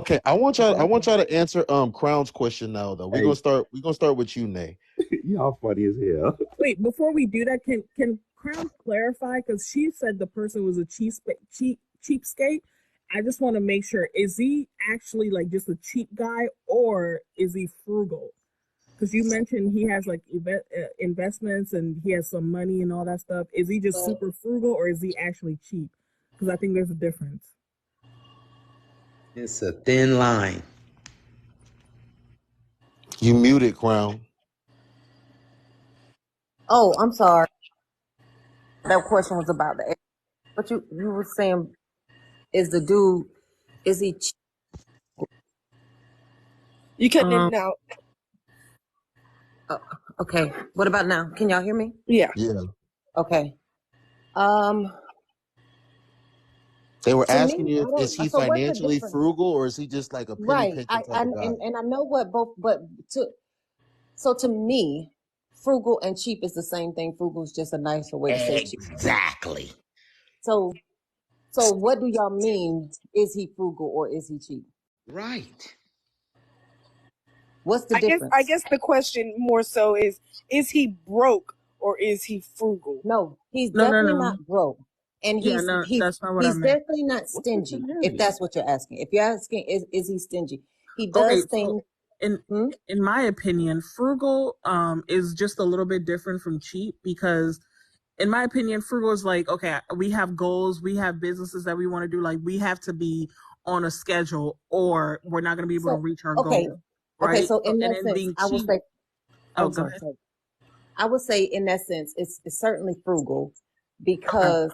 Okay, I want y'all to answer Crown's question now though. Hey, We're gonna start with you, Nay. y'all funny as hell. Wait, before we do that, can Crown clarify? Because she said the person was a cheapskate. I just want to make sure: is he actually like just a cheap guy, or is he frugal? Because you mentioned he has like investments and he has some money and all that stuff. Is he just super frugal, or is he actually cheap? Because I think there's a difference. It's a thin line. You muted, Crown. Oh, I'm sorry. That question was about the. But you were saying, is the dude? Is he? You cutting in and out. Okay. What about now? Can y'all hear me? Yeah. Yeah. Okay. They were To asking me, I you, is don't. he So what's the financially difference? frugal or is he just like a penny Right. pinching type of guy? And I know what both, but to me, frugal and cheap is the same thing. Frugal is just a nicer way to say cheap. Exactly. So what do y'all mean? Is he frugal or is he cheap? Right. What's the difference? I guess the question more so is he broke or is he frugal? No, he's definitely not broke. And Yeah, no, that's not what I he's meant. definitely not stingy, if that's what you're asking. If you're asking, is he stingy? He Okay, does so things. in my opinion, frugal is just a little bit different from cheap because in my opinion, frugal is like, okay, we have goals, we have businesses that we want to do, like we have to be on a schedule or we're not going to be able to reach our goal. Right? Okay, so in that sense, being I would cheap, say, go ahead. I would say in that sense, it's certainly frugal because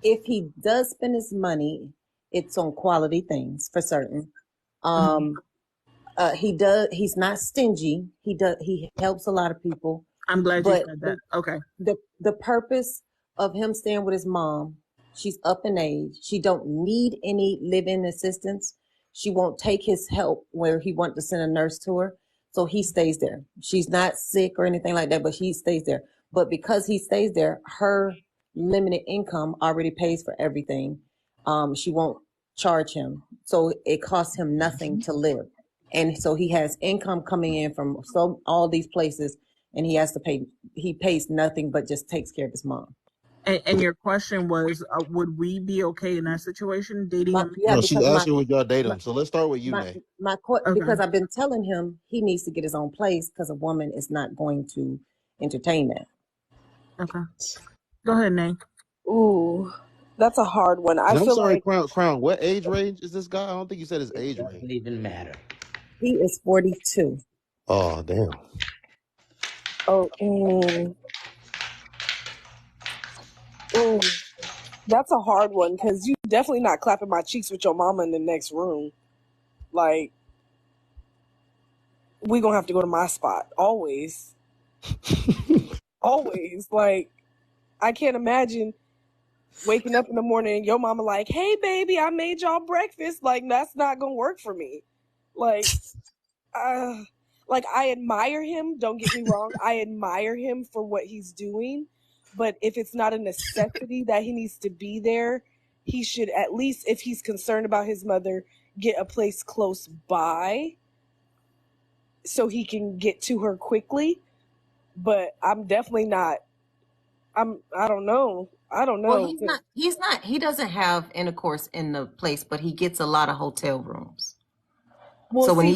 if he does spend his money, it's on quality things for certain. He's not stingy. He helps a lot of people. I'm glad you said that. Okay. The purpose of him staying with his mom, she's up in age. She don't need any living assistance. She won't take his help where he wanted to send a nurse to her. So he stays there. She's not sick or anything like that, but he stays there. But because he stays there, her limited income already pays for everything. She won't charge him. So it costs him nothing to live. And so he has income coming in from all these places, and he pays nothing but just takes care of his mom. And your question was, would we be okay in that situation dating him? No, she's asking would y'all date him. So let's start with you, Nay. Because I've been telling him he needs to get his own place because a woman is not going to entertain that. Okay. Go ahead, Nay. Ooh, that's a hard one. I'm sorry, like... Crown, what age range is this guy? I don't think you said his age range. Doesn't even matter. He is 42. Oh, damn. Oh, that's a hard one because you definitely not clapping my cheeks with your mama in the next room. Like, we gonna have to go to my spot always. Always. Like, I can't imagine waking up in the morning and your mama like, hey baby, I made y'all breakfast. Like, that's not gonna work for me. Like, I admire him, don't get me wrong. I admire him for what he's doing. But if it's not a necessity that he needs to be there, he should at least, if he's concerned about his mother, get a place close by so he can get to her quickly. But I'm definitely not. I don't know. Well, he doesn't have intercourse in the place, but he gets a lot of hotel rooms. Well, so when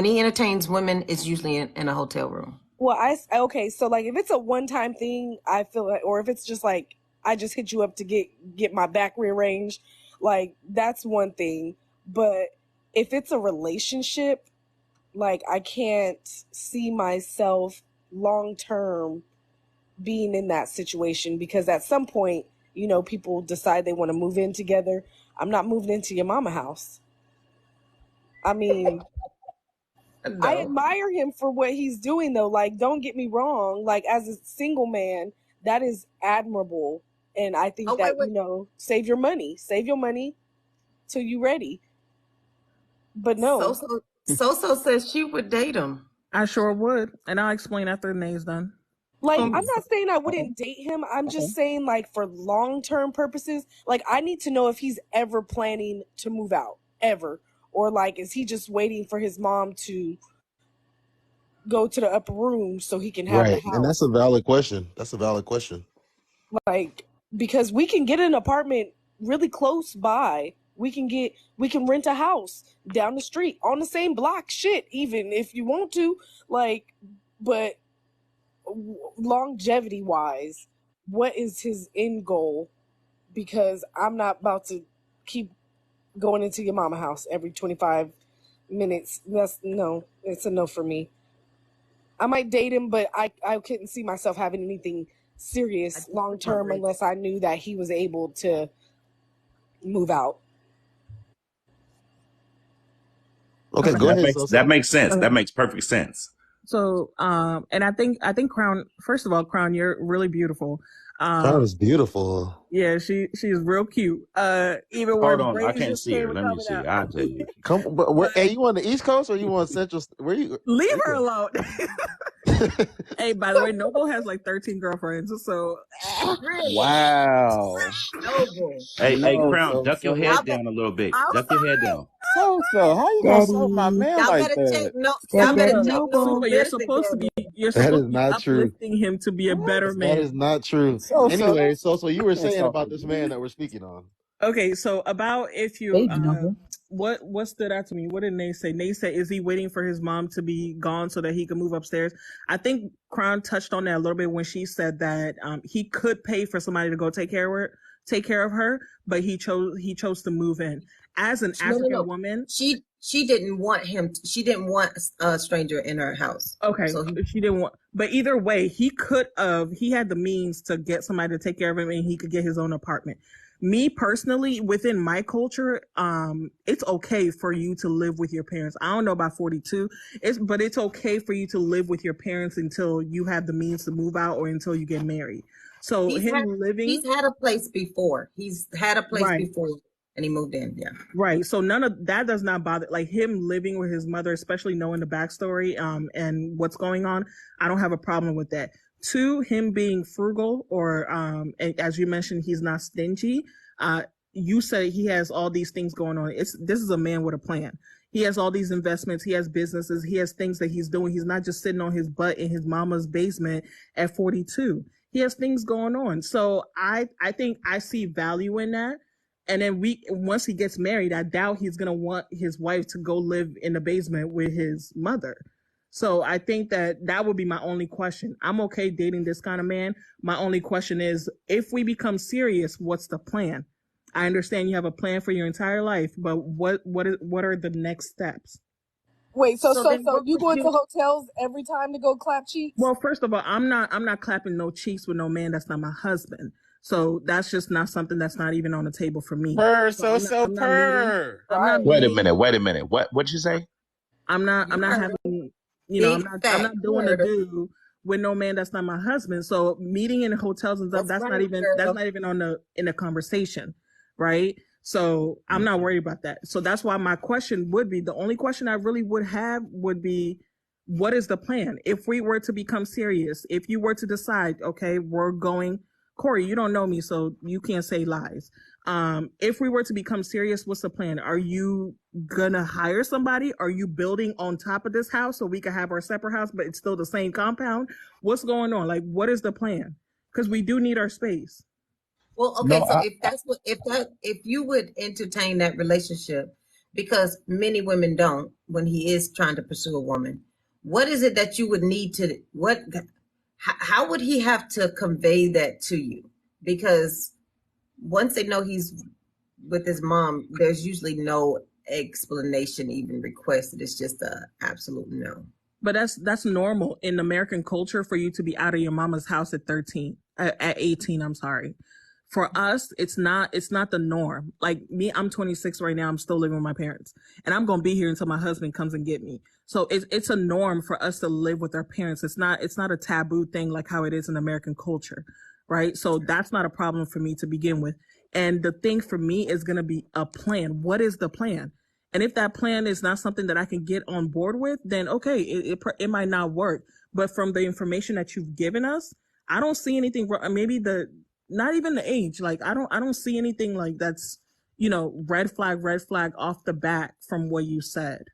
he entertains women, it's usually in a hotel room. Well, so like if it's a one-time thing, I feel like, or if it's just like I just hit you up to get my back rearranged, like that's one thing. But if it's a relationship, like I can't see myself long-term being in that situation because at some point, people decide they want to move in together. I'm not moving into your mama house. I mean, no. I admire him for what he's doing, though. Like, don't get me wrong. Like, as a single man, that is admirable. And I think save your money till you're ready. But no. So says she would date him. I sure would. And I'll explain after Nay's done. Like, I'm not saying I wouldn't date him. I'm just saying, like, for long-term purposes, like, I need to know if he's ever planning to move out, ever. or like is he just waiting for his mom to go to the upper room so he can have Right. the And that's house? a valid question. That's a valid question. Like, because we can get an apartment really close by. We can rent a house down the street on the same block, shit, even if you want to. Like, but longevity wise, what is his end goal? Because I'm not about to keep going into your mama house every 25 minutes. It's a no for me. I might date him, but I couldn't see myself having anything serious long term unless I knew that he was able to move out. Okay, go ahead. That makes sense. That makes perfect sense. So, and I think Crown. First of all, Crown, you're really beautiful. Crown is beautiful. Yeah, she's real cute. Even Hold when on, I braids can't just see her. came Let me coming see. out. I'll tell you. Hey, you on the East Coast or you on Central? Where you? Leave her alone. Hey, by the way, Noble has like 13 girlfriends, so Wow. Noble. Hey, No, Crown, duck your head down a little bit. I'm Duck your head down. So how you gonna sell my Daddy, man Y'all like better check. that? No, y'all better Daddy check. Noble. No, Super, you're supposed to be That is not true. uplifting him to be a better That man. is not true. So Anyway, so you were That's saying all about right. this man that we're speaking on. Okay, so about if you Baby Noble. what stood out to me? What did Nate say? Nate said, is he waiting for his mom to be gone so that he can move upstairs? I think Crown touched on that a little bit when she said that he could pay for somebody to go take care of her, but he chose to move in. As an African woman, She didn't want him. She didn't want a stranger in her house. okay, So she didn't want. But either way, he had the means to get somebody to take care of him, and he could get his own apartment. Me personally, within my culture, it's okay for you to live with your parents. I don't know about 42, but it's okay for you to live with your parents until you have the means to move out or until you get married. So he's had a place before. He's had a place before, and he moved in. Yeah. Right. So none of that does not bother, like him living with his mother, especially knowing the backstory and what's going on. I don't have a problem with that. Two, him being frugal or and as you mentioned, he's not stingy. You say he has all these things going on. This is a man with a plan. He has all these investments. He has businesses. He has things that he's doing. He's not just sitting on his butt in his mama's basement at 42. He has things going on. So I think I see value in that. And then once he gets married, I doubt he's going to want his wife to go live in the basement with his mother. So I think that would be my only question. I'm okay dating this kind of man. My only question is, if we become serious, what's the plan? I understand you have a plan for your entire life, but what are the next steps? Wait, so you go would into hotels every time to go clap cheeks? Well, first of all, I'm not clapping no cheeks with no man that's not my husband. So that's just not something that's not even on the table for me. Purr, purr. Wait a minute. What'd you say? I'm not having, I'm not doing a do with no man that's not my husband. So meeting in hotels and stuff, that's not even in the conversation, right? So I'm not worried about that. So that's why my question would be, the only question I really would have would be, what is the plan? If we were to become serious, if you were to decide, okay, we're going, Corey, you don't know me, so you can't say lies. If we were to become serious, what's the plan? Are you gonna hire somebody? Are you building on top of this house so we can have our separate house, but it's still the same compound? What's going on? Like, what is the plan? Because we do need our space. Well, okay, if you would entertain that relationship, because many women don't, when he is trying to pursue a woman, what is it that you would need to, how would he have to convey that to you? Because once they know he's with his mom, there's usually no explanation even requested. It's just a absolute no. But that's normal in American culture for you to be out of your mama's house at 18, I'm sorry. For us, it's not the norm. Like me, I'm 26 right now. I'm still living with my parents, and I'm gonna be here until my husband comes and get me. So it's a norm for us to live with our parents. It's not a taboo thing like how it is in American culture, right? So that's not a problem for me to begin with. And the thing for me is gonna be a plan. What is the plan? And if that plan is not something that I can get on board with, then okay, it might not work. But from the information that you've given us, I don't see anything wrong. Maybe not even the age. Like I don't see anything like that's, red flag off the bat from what you said.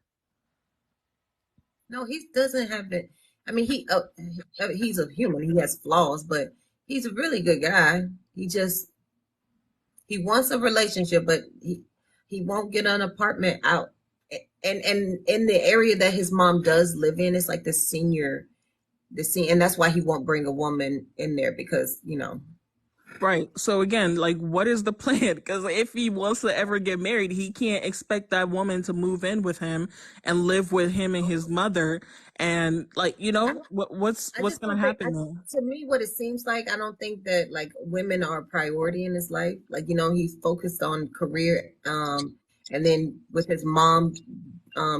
No, he doesn't have it. I mean, he's a human. He has flaws, but he's a really good guy. He wants a relationship, but he won't get an apartment out. And in the area that his mom does live in, it's like the senior, and that's why he won't bring a woman in there because, Right. So again, like, what is the plan? Because if he wants to ever get married, he can't expect that woman to move in with him and live with him and his mother. And like, what's going to happen though? To me, what it seems like, I don't think that like women are a priority in his life. Like, he's focused on career. And then with his mom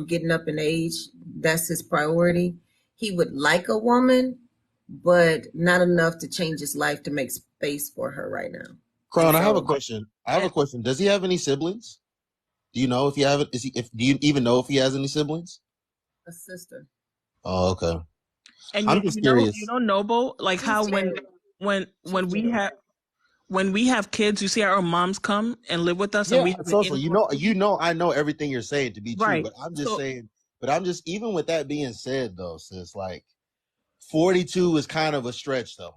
getting up in age, that's his priority. He would like a woman, but not enough to change his life to make space for her right now. Crown, I have a question. Does he have any siblings? Do you know if do you even know if he has any siblings? A sister. Oh, okay. And I'm just curious. Noble, like how when we have kids, you see our moms come and live with us, and we have I know everything you're saying to be true, right. But I'm just saying. But I'm just, even with that being said, though, sis, like 42 is kind of a stretch, though.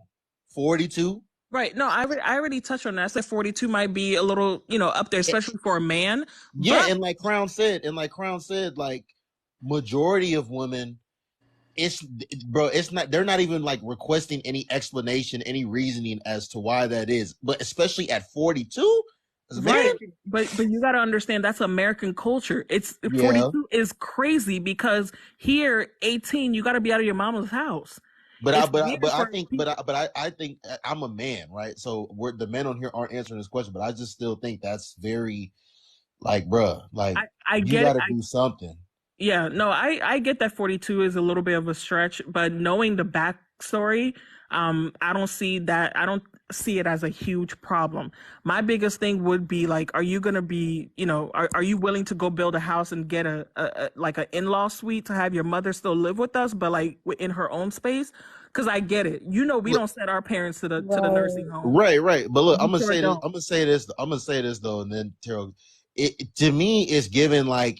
42. Right. No, I already touched on that. I said 42 might be a little, up there, especially for a man. Yeah, and like Crown said, like majority of women, it's not, they're not even like requesting any explanation, any reasoning as to why that is. But especially at 42, right. But you got to understand that's American culture. 42 is crazy because here 18 you got to be out of your mama's house. I think I'm a man, right? So the men on here aren't answering this question, but I just still think that's very like, bruh, like you got to do something. Yeah, no, I get that 42 is a little bit of a stretch, but knowing the backstory, I don't see that. I don't see it as a huge problem. My biggest thing would be like, are you going to be, are you willing to go build a house and get a like an in-law suite to have your mother still live with us, but like in her own space? Because I get it. We don't send our parents to the nursing home. Right. But look, I'm gonna say this though, and then Terrell, to me, it's given like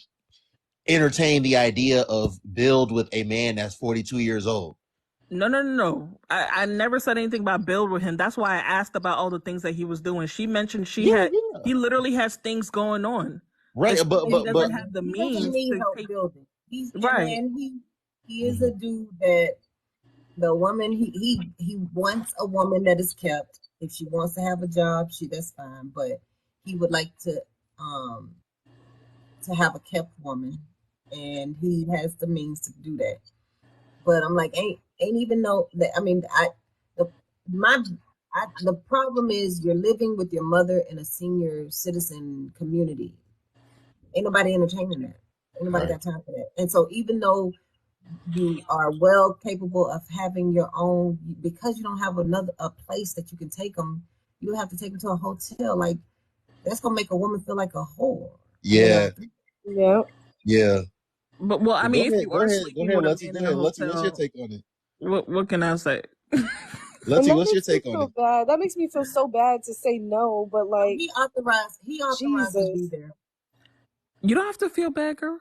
entertain the idea of build with a man that's 42 years old. No. I never said anything about build with him. That's why I asked about all the things that he was doing. She mentioned he literally has things going on. Right, but he doesn't have the means to help building. Right. And he is a dude that the woman he wants a woman that is kept. If she wants to have a job, that's fine. But he would like to have a kept woman, and he has the means to do that. But I'm like, ain't even know that. I mean, the problem is you're living with your mother in a senior citizen community. Ain't nobody entertaining that. Ain't nobody got time for that. And so even though you are well capable of having your own, because you don't have a place that you can take them, you have to take them to a hotel. Like, that's gonna make a woman feel like a whore. Yeah. Yeah. But well, I mean, if you are sleeping with a man in a Let's hotel, what's your take on it? What can I say? Letty, what's your take on it? Bad. That makes me feel so bad to say no, but like he authorized to be there. You don't have to feel bad, girl.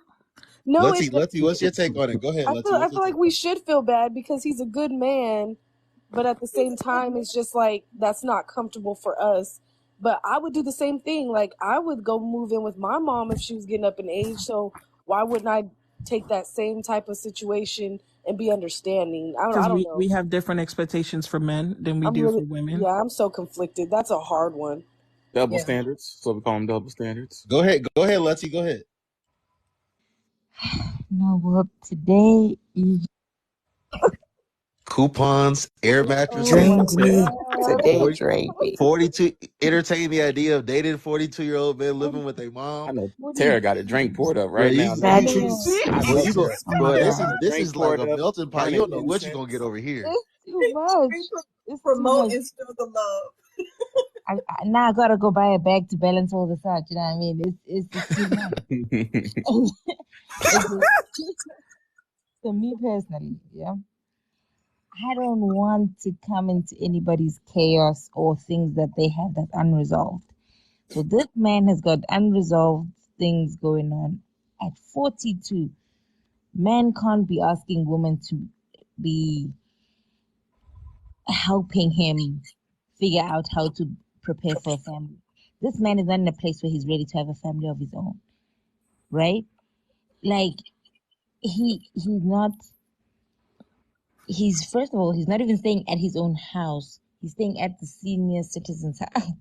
No, Letty, what's your take on it? Go ahead. I feel like we should feel bad because he's a good man, but at the same time, it's just like that's not comfortable for us. But I would do the same thing. Like I would go move in with my mom if she was getting up in age. So why wouldn't I take that same type of situation and be understanding? I don't know. We have different expectations for men than we do for women. Yeah, I'm so conflicted. That's a hard one. Double standards. So we call them double standards. Go ahead, Letty. Go ahead. No, well, today is coupons, air mattress. Today, Drake. 42. Entertain the idea of dating 42-year-old men living with a mom. I know Tara got a drink poured up right now. This is like a melting pot. You don't know what you're gonna get over here. It's too much. It's promote and still the love. Now I gotta go buy a bag to balance all this out. You know what I mean? It's just too much. For me personally, yeah, I don't want to come into anybody's chaos or things that they have that's unresolved. So this man has got unresolved things going on at 42. Men can't be asking women to be helping him figure out how to prepare for a family. This man is not in a place where he's ready to have a family of his own, right? Like he's not. He's first of all, he's not even staying at his own house. He's staying at the senior citizen's house.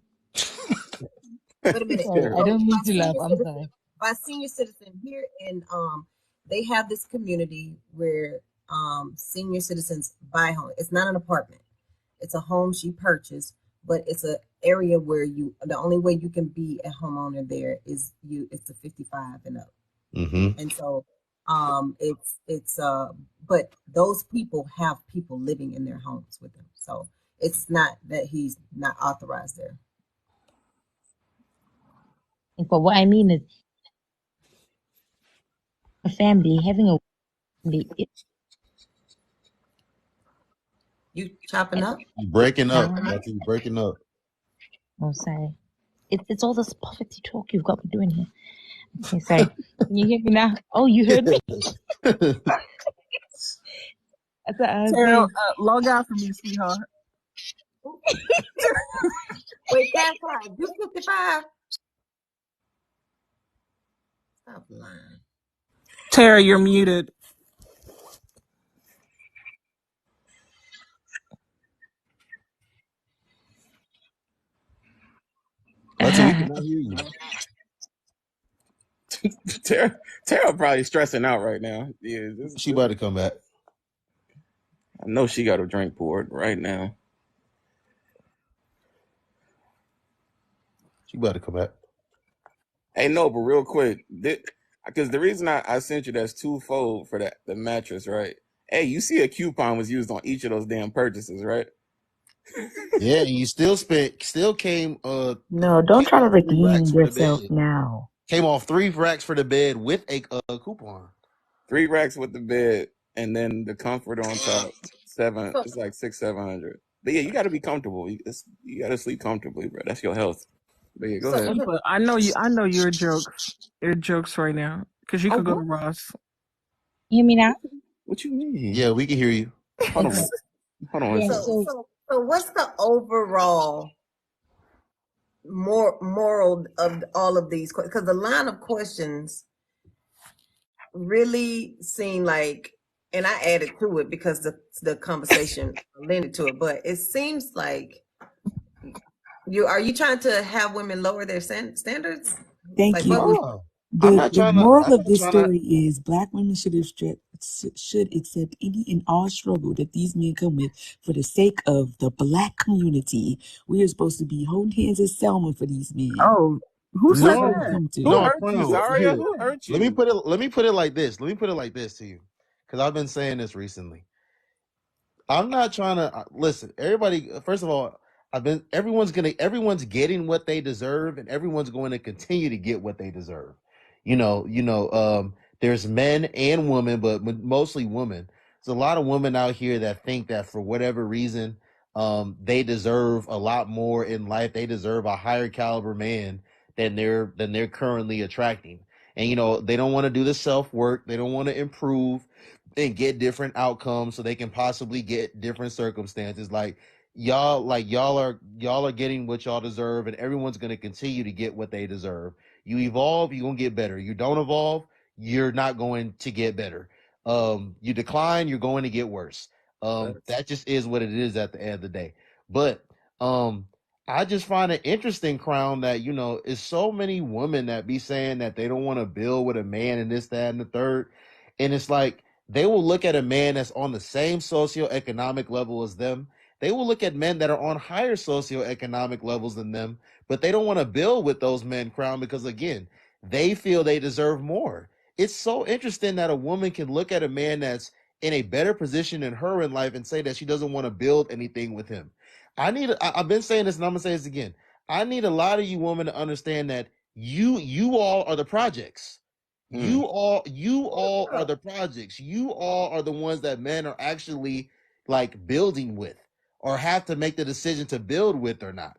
Wait a minute. Sorry, I don't mean to laugh. I'm sorry. By senior citizen here in they have this community where senior citizens buy home. It's not an apartment. It's a home she purchased, but it's an area where the only way you can be a homeowner there is it's a 55 and up. Mm-hmm. And so but those people have people living in their homes with them. So it's not that he's not authorized there. But what I mean is a family, having a family. You chopping up? You breaking up. You breaking up. Oh, sorry. It's all this poverty talk you've got me doing here. Okay, sorry. Can you hear me now? Oh, you heard me? Sarah, log out for me, sweetheart. Wait, that's right. You 55. Stop lying. Tara, you're muted. Lexi, we cannot hear you. Tara probably stressing out right now. Yeah, she about to come back. I know she got a drink poured right now. She about to come back. Hey, no, but real quick, because the reason I sent you that's twofold for the mattress, right? Hey, you see a coupon was used on each of those damn purchases, right? Yeah, you still came. No, don't try to redeem yourself now. Came off 3 racks for the bed with a coupon. 3 racks with the bed, and then the comfort on top. It's like $600-700. But yeah, you got to be comfortable. You got to sleep comfortably, bro. That's your health. But yeah, go ahead. But I know you're jokes. You're jokes right now because you could go to Ross. You hear me now? What you mean? Yeah, we can hear you. Hold on. Yeah, So what's the overall moral of all of these? Because the line of questions really seem like, and I added to it because the conversation lended to it, but it seems like are you trying to have women lower their standards? Thank you. The moral of this story is Black women should accept any and all struggle that these men come with for the sake of the Black community. We are supposed to be holding hands as Selma for these men. Oh, who said that? Who hurt you, Zaria? Who hurt you? Let me put it like this. Let me put it like this to you, because I've been saying this recently. I'm not trying to listen. Everybody, first of all, everyone's getting what they deserve, and everyone's going to continue to get what they deserve. There's men and women, but mostly women. There's a lot of women out here that think that for whatever reason, they deserve a lot more in life. They deserve a higher caliber man than they're currently attracting. And they don't want to do the self-work. They don't want to improve and get different outcomes so they can possibly get different circumstances. Y'all are getting what y'all deserve, and everyone's going to continue to get what they deserve. You evolve, you're going to get better. You don't evolve, you're not going to get better. You decline, you're going to get worse. That just is what it is at the end of the day. But I just find it interesting, Crown, that is so many women that be saying that they don't want to build with a man and this, that, and the third. And it's like they will look at a man that's on the same socioeconomic level as them. They will look at men that are on higher socioeconomic levels than them, but they don't want to build with those men, Crown, because again, they feel they deserve more. It's so interesting that a woman can look at a man that's in a better position than her in life and say that she doesn't want to build anything with him. I've been saying this, and I'm gonna say this again. I need a lot of you women to understand that you all are the projects. You all are the projects. You all are the ones that men are actually like building with, or have to make the decision to build with or not.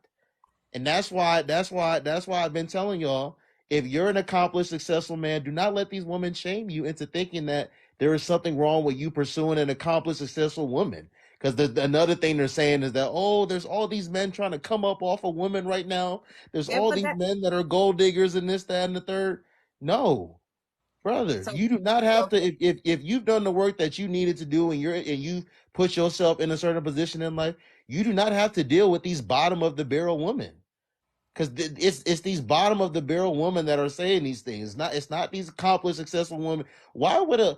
And that's why I've been telling y'all, if you're an accomplished, successful man, do not let these women shame you into thinking that there is something wrong with you pursuing an accomplished, successful woman. Because another thing they're saying is that, oh, there's all these men trying to come up off of women right now. There's all these men that are gold diggers and this, that, and the third. No, brother, you do not have to. If you've done the work that you needed to do and you put yourself in a certain position in life, you do not have to deal with these bottom of the barrel women. Because it's these bottom of the barrel women that are saying these things. It's not these accomplished, successful women. Why would an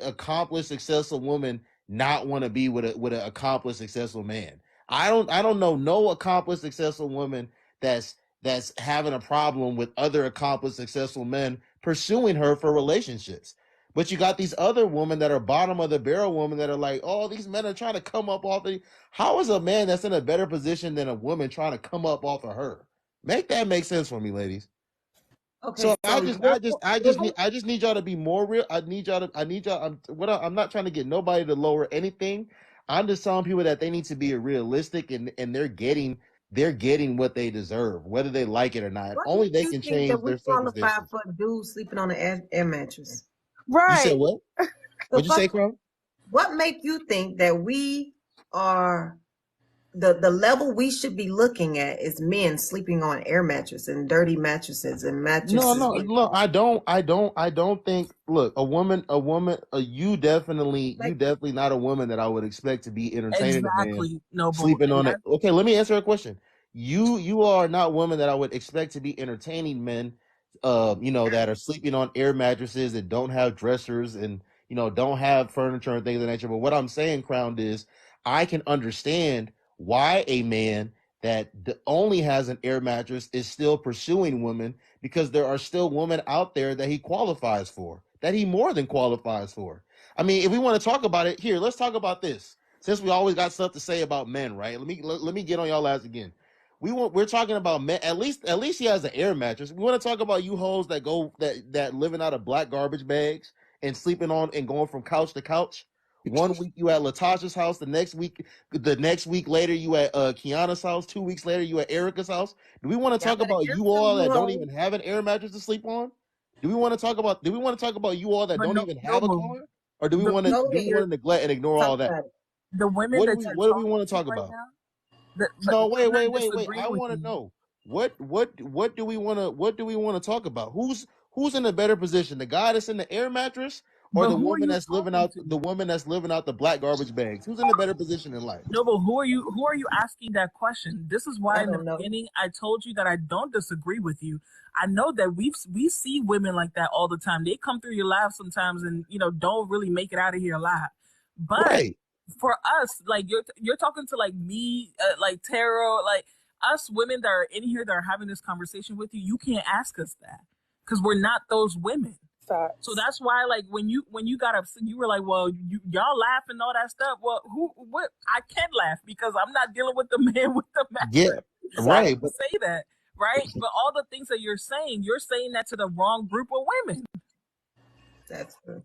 accomplished, successful woman not want to be with an accomplished, successful man? I don't know no accomplished, successful woman that's having a problem with other accomplished, successful men pursuing her for relationships. But you got these other women that are bottom of the barrel women that are like, oh, these men are trying to come up off of. How is a man that's in a better position than a woman trying to come up off of her? Make that make sense for me, ladies. Okay, so I just need y'all to be more real. I need y'all. I'm not trying to get nobody to lower anything. I'm just telling people that they need to be realistic and they're getting what they deserve, whether they like it or not. Only they can change their circumstances. Qualify for dudes sleeping on an air mattress. Right. You said what? What'd you say, Crow? What make you think that we are the level we should be looking at is men sleeping on air mattresses and dirty mattresses and mattresses? No, I don't think. Look, you definitely not a woman that I would expect to be entertaining a man sleeping on it. Okay, let me answer a question. You are not women that I would expect to be entertaining men, that are sleeping on air mattresses and don't have dressers and don't have furniture and things of that nature. But what I'm saying, Crown, is I can understand why a man that only has an air mattress is still pursuing women, because there are still women out there that he qualifies for, that he more than qualifies for. I mean, if we want to talk about it here, let's talk about this. Since we always got stuff to say about men, right? Let me get on y'all ass again. We're talking about men. At least he has an air mattress. We want to talk about you hoes that living out of black garbage bags and sleeping on and going from couch to couch. 1 week you at Latasha's house, the next week later you at Kiana's house, 2 weeks later you at Erica's house. Do we want to talk about you all that don't even have an air mattress to sleep on? Do we want to talk about you all that don't even have a car? Or do we want to neglect and ignore all that? The women what do we want to talk about? No, wait. I want to know what do we want to talk about? Who's in a better position? The guy that's in the air mattress or the woman that's living out the black garbage bags? Who's in a better position in life? No, but who are you asking that question? This is why in the beginning I told you that I don't disagree with you. I know that we see women like that all the time. They come through your life sometimes and don't really make it out of here alive. But right. For us, like you're talking to like me, like Tara, like us women that are in here that are having this conversation with you, you can't ask us that because we're not those women. Facts. So that's why, like, when you got upset, you were like, well, y'all laugh and all that stuff. Well, what? I can't laugh because I'm not dealing with the man with the mattress. Yeah, right. So say that, right? But all the things that you're saying that to the wrong group of women. That's true.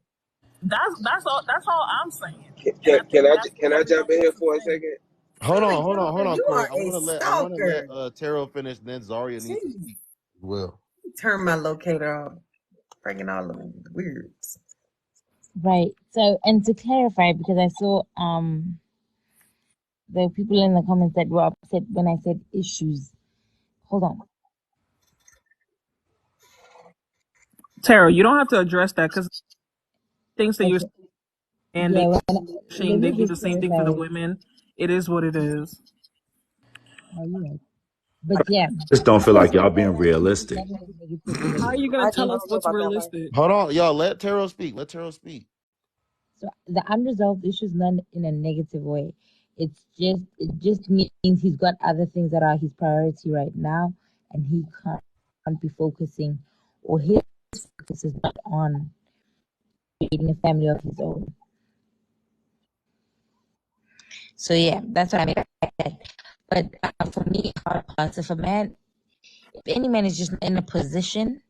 That's all I'm saying. Can I jump in here for a second? Hold on, Corey. I want to let Taro finish, then Zaria needs to speak as well. Turn my locator off. Bringing all the weirds. Right. So, and to clarify, because I saw the people in the comments that were upset when I said issues. Hold on. Tara, you don't have to address that because things that you're and they do the same thing for the women. It is what it is. Oh, you're right. But yeah, just don't feel like y'all being realistic. How are you gonna tell us what's realistic? Hold on, y'all. Let Taro speak. So the unresolved issues, not in a negative way. It just means he's got other things that are his priority right now, and he can't be focusing, or his focus is not on creating a family of his own. So yeah, that's what I mean by that. But for me, hard parts. If any man is just in a position,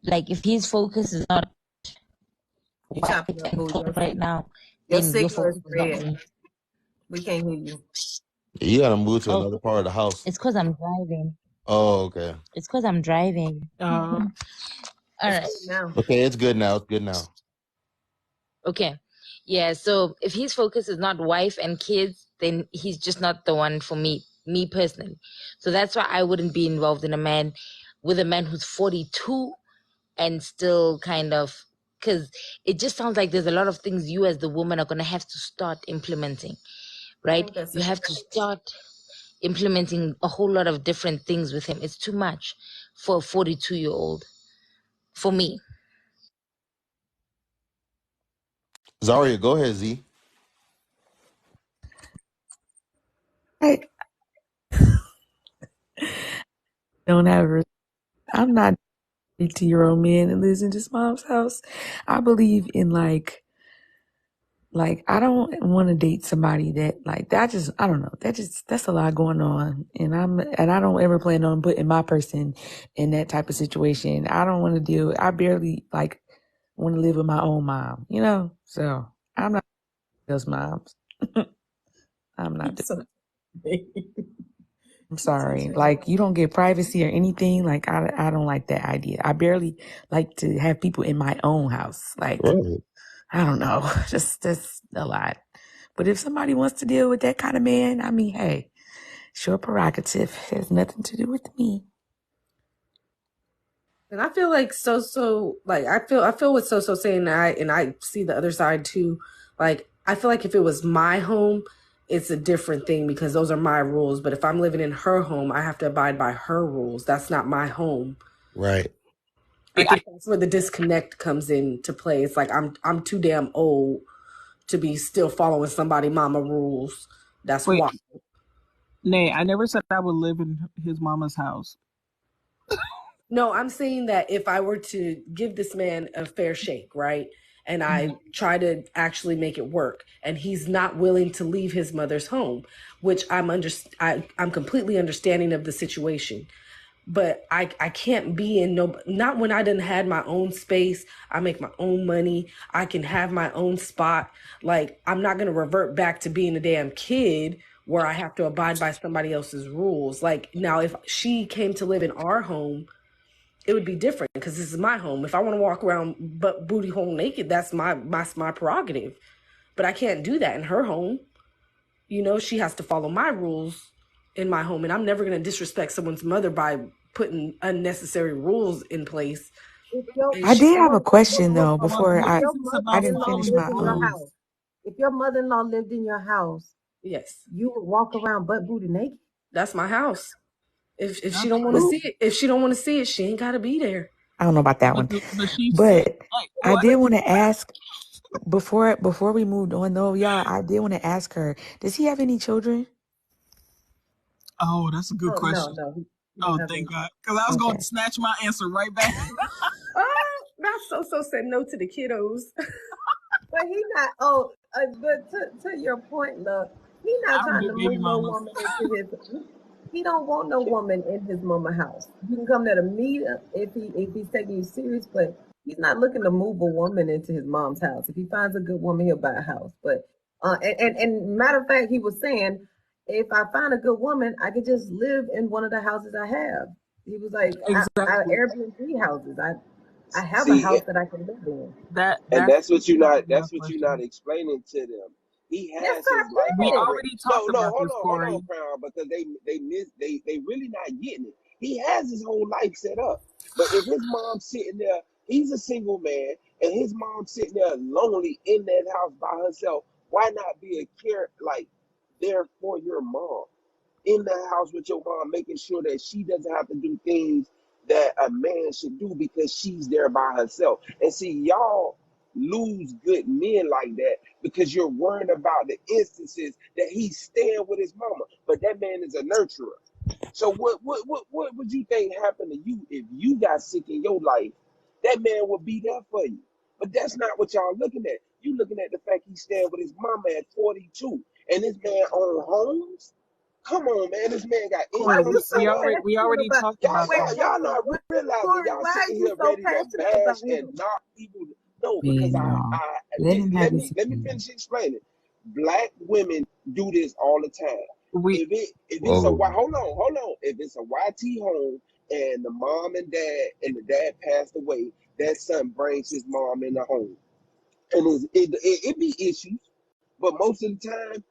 like if his focus is not right now, your signal is red. We can't hear you. You gotta move to Oh, another part of the house. it's because I'm driving. Oh, okay. It's because I'm driving. All right. Now, Okay, it's good now. It's good now. Okay. Yeah, so if his focus is not wife and kids, then he's just not the one for me personally. So that's why I wouldn't be involved in a man who's 42 and still kind of, because it just sounds like there's a lot of things you as the woman are going to have to start implementing, right? that's You it. have to start implementing a whole lot of different things with him. It's too much for a 42-year-old, for me. Zaria, go ahead, Z. I don't have. I'm not a 50-year-old man that lives in his mom's house. I believe in like I don't want to date somebody that like that. I don't know. That's a lot going on, and I don't ever plan on putting my person in that type of situation. I don't want to deal. I barely like want to live with my own mom, you know. So I'm not those moms. I'm not. I'm sorry. Like you don't get privacy or anything. Like I don't like that idea. I barely like to have people in my own house. Like Right. I don't know. Just that's a lot. But if somebody wants to deal with that kind of man, I mean, hey, sure prerogative. It has nothing to do with me. And I feel like like I feel what So saying, and I see the other side too. Like I feel like if it was my home, it's a different thing because those are my rules. But if I'm living in her home, I have to abide by her rules. That's not my home. Right. I think that's where the disconnect comes into play. It's like I'm too damn old to be still following somebody mama rules. That's why. Nay, I never said I would live in his mama's house. No, I'm saying that if I were to give this man a fair shake, right? And I try to actually make it work, and he's not willing to leave his mother's home, which I'm completely understanding of the situation. But I can't be in not when I done had my own space. I make my own money. I can have my own spot. Like I'm not gonna revert back to being a damn kid where I have to abide by somebody else's rules. Like now, if she came to live in our home, it would be different because this is my home. If I want to walk around but booty hole naked, that's my prerogative. But I can't do that in her home. You know, she has to follow my rules in my home, and I'm never going to disrespect someone's mother by putting unnecessary rules in place. I did have a question though before I didn't finish my If your mother-in-law lived in your house, yes, you would walk around butt booty naked. That's my house. If she don't want to see it, she ain't got to be there. I don't know about that one, but I did want to ask before we moved on though, y'all. I did want to ask her: does he have any children? Oh, that's a good question. No, thank God, because I was going to snatch my answer right back. Not so said no to the kiddos. But he not. But to your point, love, he not trying to move no woman into his. He don't want no woman in his mama house. You can come there to meet him if he's taking you serious, but he's not looking to move a woman into his mom's house. If he finds a good woman, he'll buy a house. But and matter of fact, he was saying, if I find a good woman, I could just live in one of the houses I have. He was like, I Airbnb houses. I have a house that I can live in. That's what you're not explaining to them. He has his life. We already talked about hold this, on, Corey. Crown, because they really not getting it. He has his whole life set up. But if his mom's sitting there, he's a single man, and his mom's sitting there lonely in that house by herself, why not be a care there for your mom? In the house with your mom, making sure that she doesn't have to do things that a man should do because she's there by herself. And see, y'all lose good men like that because you're worrying about the instances that he's staying with his mama, but that man is a nurturer. So what would you think happened to you if you got sick in your life? That man would be there for you. But that's not what y'all looking at. You looking at the fact he's staying with his mama at 42, and this man own homes. Come on, man. This man got income. We already talked about that. Y'all not realizing y'all sitting here ready to bash and knock people. No, because let me finish explaining. Black women do this all the time. if it's a hold on. If it's a YT home and the mom and dad and the dad passed away, that son brings his mom in the home, and it be issues, but most of the time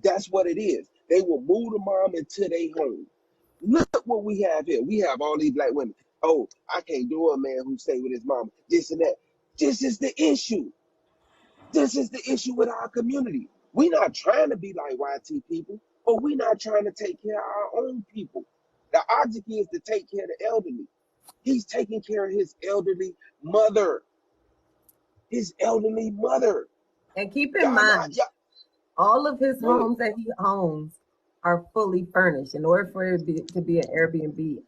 that's what it is. They will move the mom into their home. Look what we have here. We have all these black women. Oh, I can't do a man who stay with his mom. This and that. This is the issue. This is the issue with our community. We're not trying to be like YT people, but we're not trying to take care of our own people. The object is to take care of the elderly. He's taking care of his elderly mother. And keep in mind, all of his homes that he owns are fully furnished. In order for it to be an Airbnb,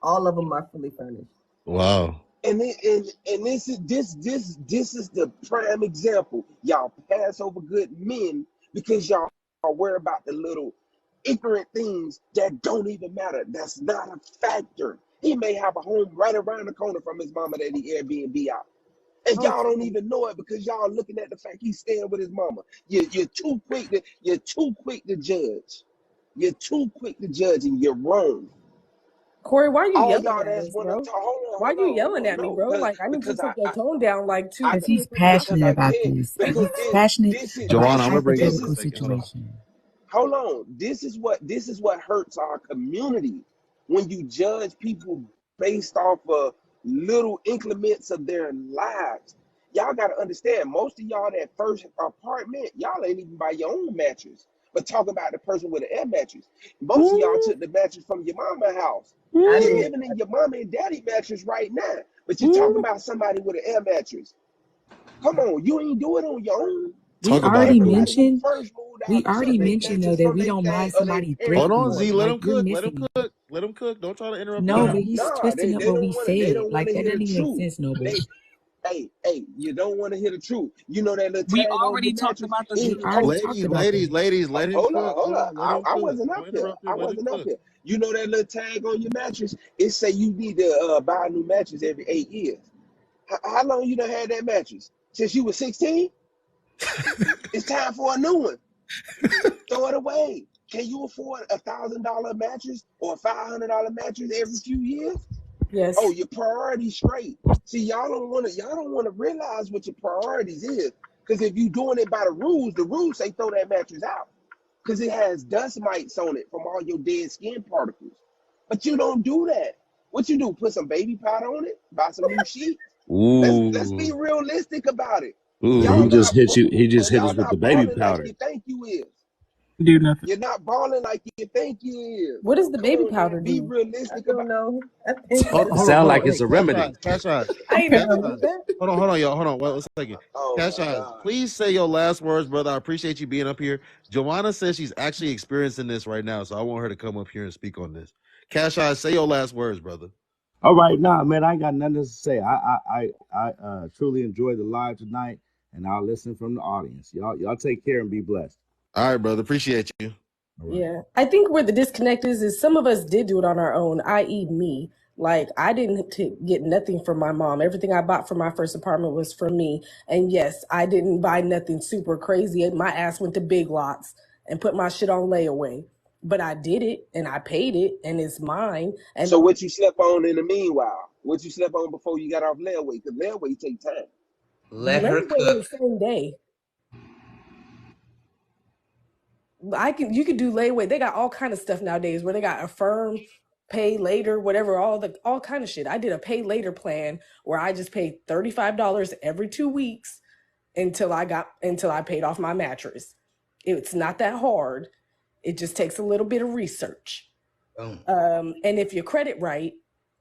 all of them are fully furnished. Wow. And this is the prime example. Y'all pass over good men because y'all are worried about the little ignorant things that don't even matter. That's not a factor. He may have a home right around the corner from his mama that he Airbnb out. And y'all don't even know it because y'all looking at the fact he's staying with his mama. You're too quick to judge. You're too quick to judge, and you're wrong. Corey, why are you All yelling y'all at that's us, wanna bro? talk, hold Why are you on, yelling at me, no, bro? Like, I need you to take your tone down, like, two. Because he's because passionate I about can't this. because He's passionate Joanna, about I'm gonna bring you up in a hypothetical second. Hold on. situation. hold on. This is what hurts our community when you judge people based off of little increments of their lives. Y'all got to understand, most of y'all that first apartment, y'all ain't even buy your own mattress. But talk about the person with an air mattress. Most of y'all took the mattress from your mama house. You're living in your mama and daddy mattress right now, but you're talking about somebody with an air mattress. Come on, you ain't do it on your own. We already Everybody who mentioned first moved out took their though mattress that from we their don't dad mind or their somebody parents Hold on, before Z. threatening. that. Let Like him you're cook. Let him missing. cook. Let him cook. Don't try to interrupt No, him. but he's Nah, twisting they up what don't we want to. They said. don't want Like to that hear the doesn't even make truth. sense, Noble. Hey, you don't want to hear the truth. You know that little We tag on already your talked mattress? about the We truth. already talked about that. Ladies, let him Hold cook. on. Let him I cook. wasn't up Don't here. interrupt him. Let him cook. You know that little tag on your mattress? It say you need to buy a new mattress every 8 years. How long you done had that mattress? Since you were 16? It's time for a new one. Throw it away. Can you afford $1,000 mattress or a $500 mattress every few years? Yes. Oh, your priorities straight. See, y'all don't want to realize what your priorities is. Because if you doing it by the rules say throw that mattress out. Because it has dust mites on it from all your dead skin particles. But you don't do that. What you do? Put some baby powder on it? Buy some new sheets? Let's be Ooh. realistic about it. Ooh, Y'all he just not hit you. He just hit us y'all with the not baby balling like powder. you think you is. Do nothing. You're not balling like you think you is. What does the Come baby on, powder man. Be do? realistic I about don't know. Hold It on, sounds hold like on. it's Hey, a remedy. Cash Eyes. I ain't Cash never heard Eyes. of that. Hold on, y'all. Hold on. One second. Oh Cash my Eyes, God. please say your last words, brother. I appreciate you being up here. Joanna says she's actually experiencing this right now, so I want her to come up here and speak on this. Cash Eyes, say your last words, brother. All right, nah, man, I ain't got nothing to say. I truly enjoyed the live tonight, and I'll listen from the audience. Y'all take care and be blessed. All right, brother. Appreciate you. All right. Yeah. I think where the disconnect is some of us did do it on our own, i.e. me. Like, I didn't get nothing from my mom. Everything I bought for my first apartment was for me. And yes, I didn't buy nothing super crazy. My ass went to Big Lots and put my shit on layaway. But I did it, and I paid it, and it's mine. And So what you slept on in the meanwhile? What you slept on before you got off layaway? Because layaway take time. Let her layaway was cook. the same day. You could do layaway. They got all kind of stuff nowadays where they got Affirm, pay later, whatever, all kind of shit. I did a pay later plan where I just paid $35 every 2 weeks until I paid off my mattress. It's not that hard. It just takes a little bit of research. Boom. And if you're credit right,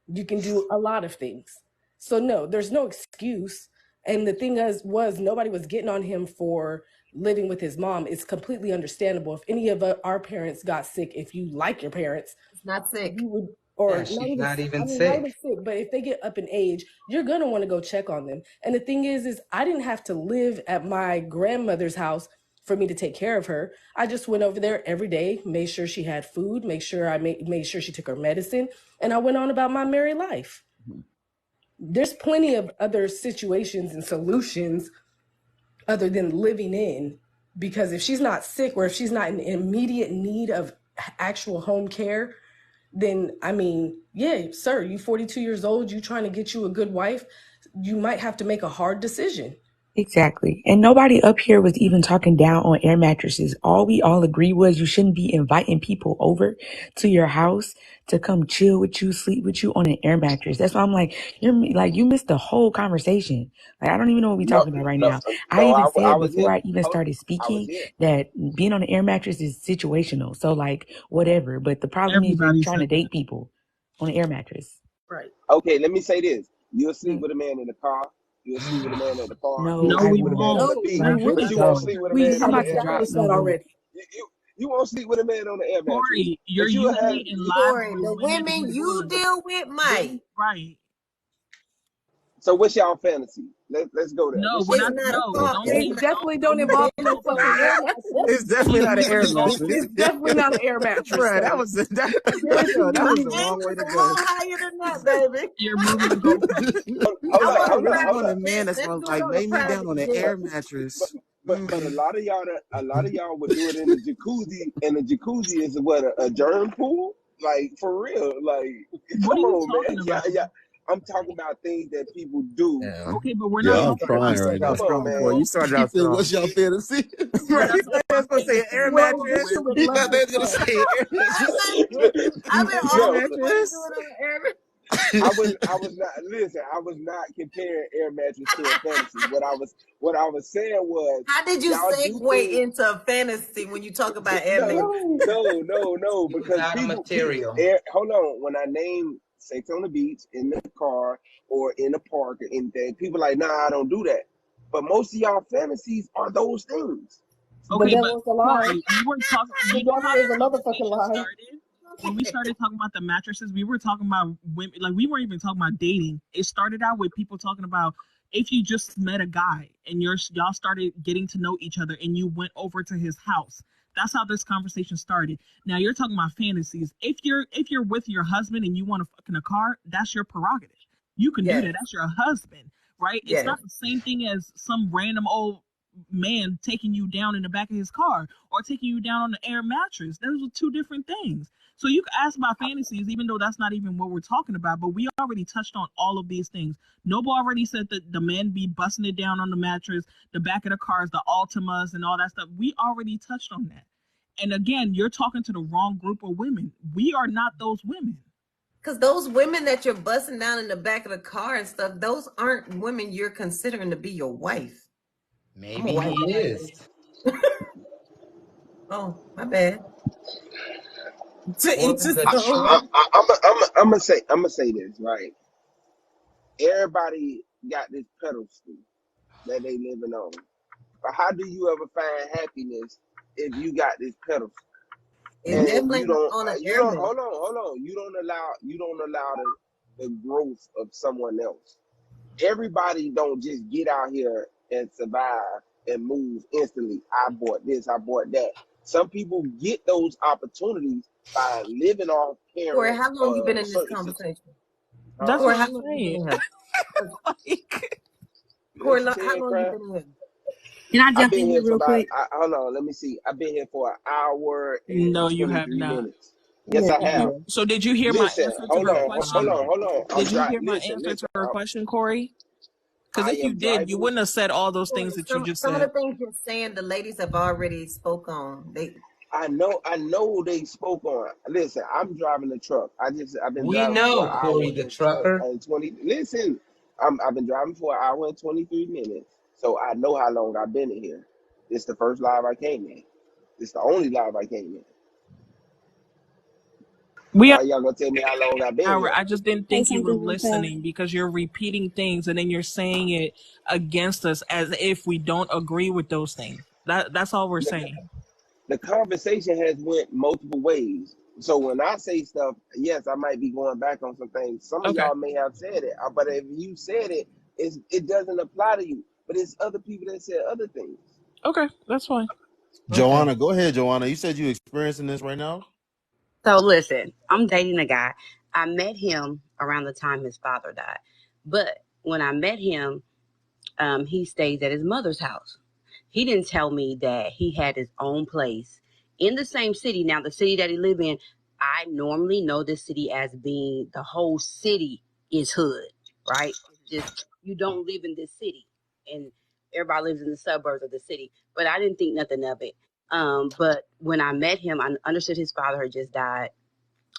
you can do a lot of things. So no, there's no excuse. And the thing was nobody was getting on him for living with his mom. It's completely understandable. If any of our parents got sick, if you like your parents, It's not sick. you would, or Yeah, she's not even not sick. even sick, but if they get up in age, you're gonna want to go check on them. And the thing is I didn't have to live at my grandmother's house for me to take care of her. I just went over there every day, made sure she had food, made sure she took her medicine, and I went on about my merry life. There's plenty of other situations and solutions other than living in because if she's not sick or if she's not in immediate need of actual home care, then I mean, yeah, sir, you 42 years old, you trying to get you a good wife, you might have to make a hard decision. Exactly. And nobody up here was even talking down on air mattresses. All we all agreed was you shouldn't be inviting people over to your house to come chill with you, sleep with you on an air mattress. That's why I'm like, you missed the whole conversation. Like, I don't even know what we're talking about right now. I even I said was before here. I even started I was speaking here. that being on an air mattress is situational. So like, whatever. But the problem is you're trying to date people on an air mattress. Right. Okay, let me say this. You'll sleep with a man in the car. You'll sleep with a man at the park. No, You'll I sleep with a man won't. on the beach. Like, here But we you won't go. sleep with a We man on the air established mattress. that already. You won't sleep with a man on the air mattress. Corey, you're But you'll have usually in live Corey, with the women you deal with might. right. So what's y'all fantasy? Let's go there. No, What's we're your not. It's not a No, car. don't It say that. definitely don't involve no fucking air mattress. It's definitely not an air mattress. It's definitely not an air mattress. Bruh, that though. was I guarantee yo, that was you. the wrong way to It's a go. little higher than that, baby. You're moving the goalpost. Hold on. On a man that smells like lay me down on an air mattress. But a lot of y'all would do it in the jacuzzi, and the jacuzzi is what a germ pool, like for real. Like, What come are you on, man. talking about? Yeah. I'm talking about things that people do. Yeah. Okay, but we're Yeah, not I'm talking crying about right now. Come on, man. You started He out said, strong. "What's y'all fantasy?" Right, he said I was supposed to say an air Well, mattress. Lisa would He love thought they this was gonna part. say air mattress. I've been No. always wanting to do it on the air mattress. I was not comparing air mattress to a fantasy. What I was saying was, How did you y'all do segue things. into a fantasy when you talk about air mattress? No, He was because out of material. hold on. When I name sex on the beach, in the car, or in the park, or anything, people like, nah, I don't do that. But most of y'all fantasies are those things. Okay, The but devil's a lie. Corey, we were talking. The You know how devil is the a motherfucking conversation lie. started? When we started talking about the mattresses, we were talking about women. Like, we weren't even talking about dating. It started out with people talking about if you just met a guy and y'all started getting to know each other and you went over to his house. That's how this conversation started. Now you're talking about fantasies. If you're with your husband and you want to fuck in a car, that's your prerogative. You can do Yes. that. That's your husband, right? It's Yes. not the same thing as some random old man taking you down in the back of his car or taking you down on the air mattress. Those are two different things. So you can ask about fantasies, even though that's not even what we're talking about. But we already touched on all of these things. Noble already said that the men be busting it down on the mattress, the back of the cars, the Altimas, and all that stuff. We already touched on that. And again, you're talking to the wrong group of women. We are not those women. Because those women that you're busting down in the back of the car and stuff, those aren't women you're considering to be your wife. Maybe he is. Oh, my bad. To Or each his the own. I'm gonna say this, right? Everybody got this pedestal that they living on. But how do you ever find happiness if you got this pedestal? It's And definitely you don't on an you don't airman. hold on. You don't allow the growth of someone else. Everybody don't just get out here and survive and move instantly. I bought this, I bought that. Some people get those opportunities by living off parents. Corey, how long you been in this certain conversation? That's Corey, what how I'm long you been saying. in here? Like, Corey, What you how saying, long Crab? you been in here? Can I I've jump been in here here for real about, quick? hold on, let me see. I've been here for an hour no, and you have 23 not. minutes. Yes, I have. So did you hear my Listen, answer to hold her on. question? I'm Did you hear driving. my answer to her question, Corey? Because I if you am did, you driving. wouldn't have said all those Corey, things that you just some of said. the things you're saying, the ladies have already spoke on. I know they spoke on. Listen, I'm driving the truck. I've been We driving for know, an Corey hour the trucker. and 20. Listen, I've been driving for an hour and 23 minutes. So I know how long I've been in here. It's the first live I came in. It's the only live I came in. We How y'all gonna tell me how long I've been here? I just didn't Say think you were something real fast. listening because you're repeating things and then you're saying it against us as if we don't agree with those things. That's all we're saying. The conversation has went multiple ways. So when I say stuff, yes, I might be going back on some things. Some of Okay. y'all may have said it, but if you said it, it doesn't apply to you. But it's other people that said other things. Okay, that's fine. Joanna, go ahead, Joanna. You said you experiencing this right now? So listen, I'm dating a guy. I met him around the time his father died. But when I met him, he stays at his mother's house. He didn't tell me that he had his own place in the same city. Now, the city that he lived in, I normally know this city as being the whole city is hood, right? Just you don't live in this city, and everybody lives in the suburbs of the city. But I didn't think nothing of it. But when I met him, I understood his father had just died.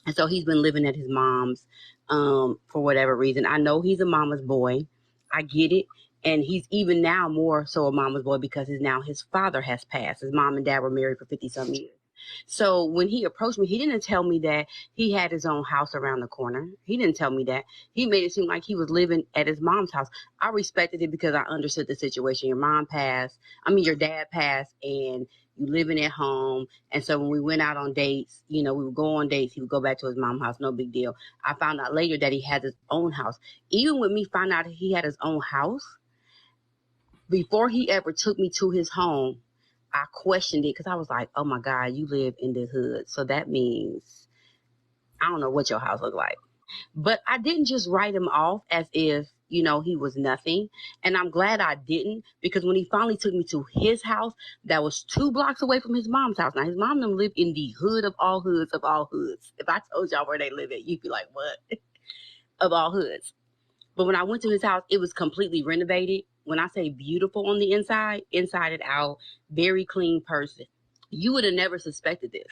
And so he's been living at his mom's for whatever reason. I know he's a mama's boy. I get it. And he's even now more so a mama's boy because his father has passed. His mom and dad were married for 50-some years. So when he approached me, he didn't tell me that he had his own house around the corner. He didn't tell me that. He made it seem like he was living at his mom's house. I respected it because I understood the situation. Your dad passed, and you living at home. And so when we went out on dates, we would go on dates. He would go back to his mom's house. No big deal. I found out later that he had his own house. Even with me finding out he had his own house, before he ever took me to his home, I questioned it because I was like, oh my God, you live in the hood. So that means I don't know what your house looked like. But I didn't just write him off as if, he was nothing. And I'm glad I didn't, because when he finally took me to his house, that was 2 blocks away from his mom's house. Now, his mom and them live in the hood of all hoods of all hoods. If I told y'all where they live at, you'd be like, what? Of all hoods. But when I went to his house, it was completely renovated. When I say beautiful on the inside and out, very clean person. You would have never suspected this.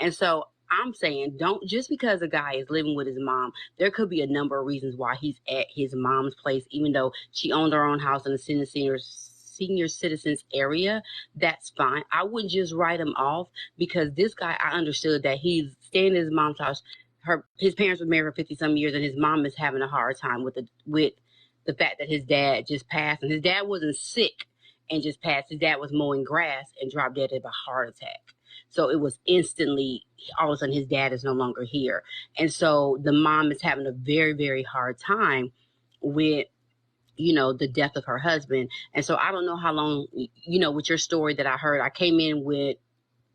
And so I'm saying, don't, just because a guy is living with his mom, there could be a number of reasons why he's at his mom's place, even though she owned her own house in the senior citizens area. That's fine. I wouldn't just write him off, because this guy, I understood that he's staying in his mom's house. His parents were married for 50-some years, and his mom is having a hard time with the fact that his dad just passed. And his dad wasn't sick and just passed. His dad was mowing grass and dropped dead of a heart attack. So it was instantly, all of a sudden, his dad is no longer here. And so the mom is having a very, very hard time with, the death of her husband. And so I don't know how long, with your story that I heard, I came in with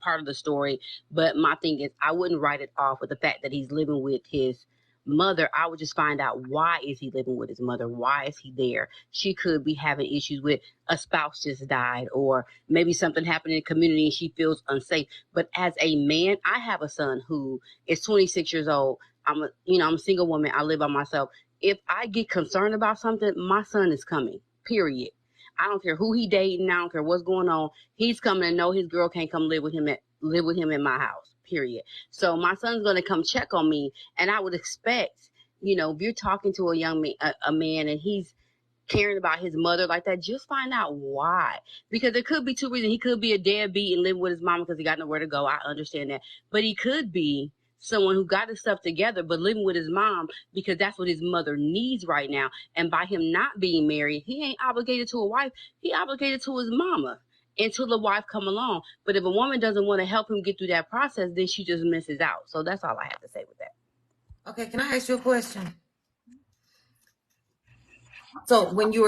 part of the story, but my thing is, I wouldn't write it off with the fact that he's living with his mother. I would just find out, why is he living with his mother? Why is he there? She could be having issues with a spouse just died, or maybe something happened in the community and she feels unsafe. But as a man, I have a son who is 26 years old. I'm a single woman. I live by myself. If I get concerned about something, my son is coming, period. I don't care who he dating. I don't care what's going on. He's coming to know his girl can't come live with him in my house, period. So my son's going to come check on me. And I would expect, if you're talking to a man and he's caring about his mother like that, just find out why. Because there could be 2 reasons. He could be a deadbeat and living with his mama because he got nowhere to go. I understand that. But he could be someone who got his stuff together but living with his mom because that's what his mother needs right now. And by him not being married, he ain't obligated to a wife. He obligated to his mama until the wife come along. But if a woman doesn't want to help him get through that process, then she just misses out. So that's all I have to say with that. Okay, can I ask you a question? So when you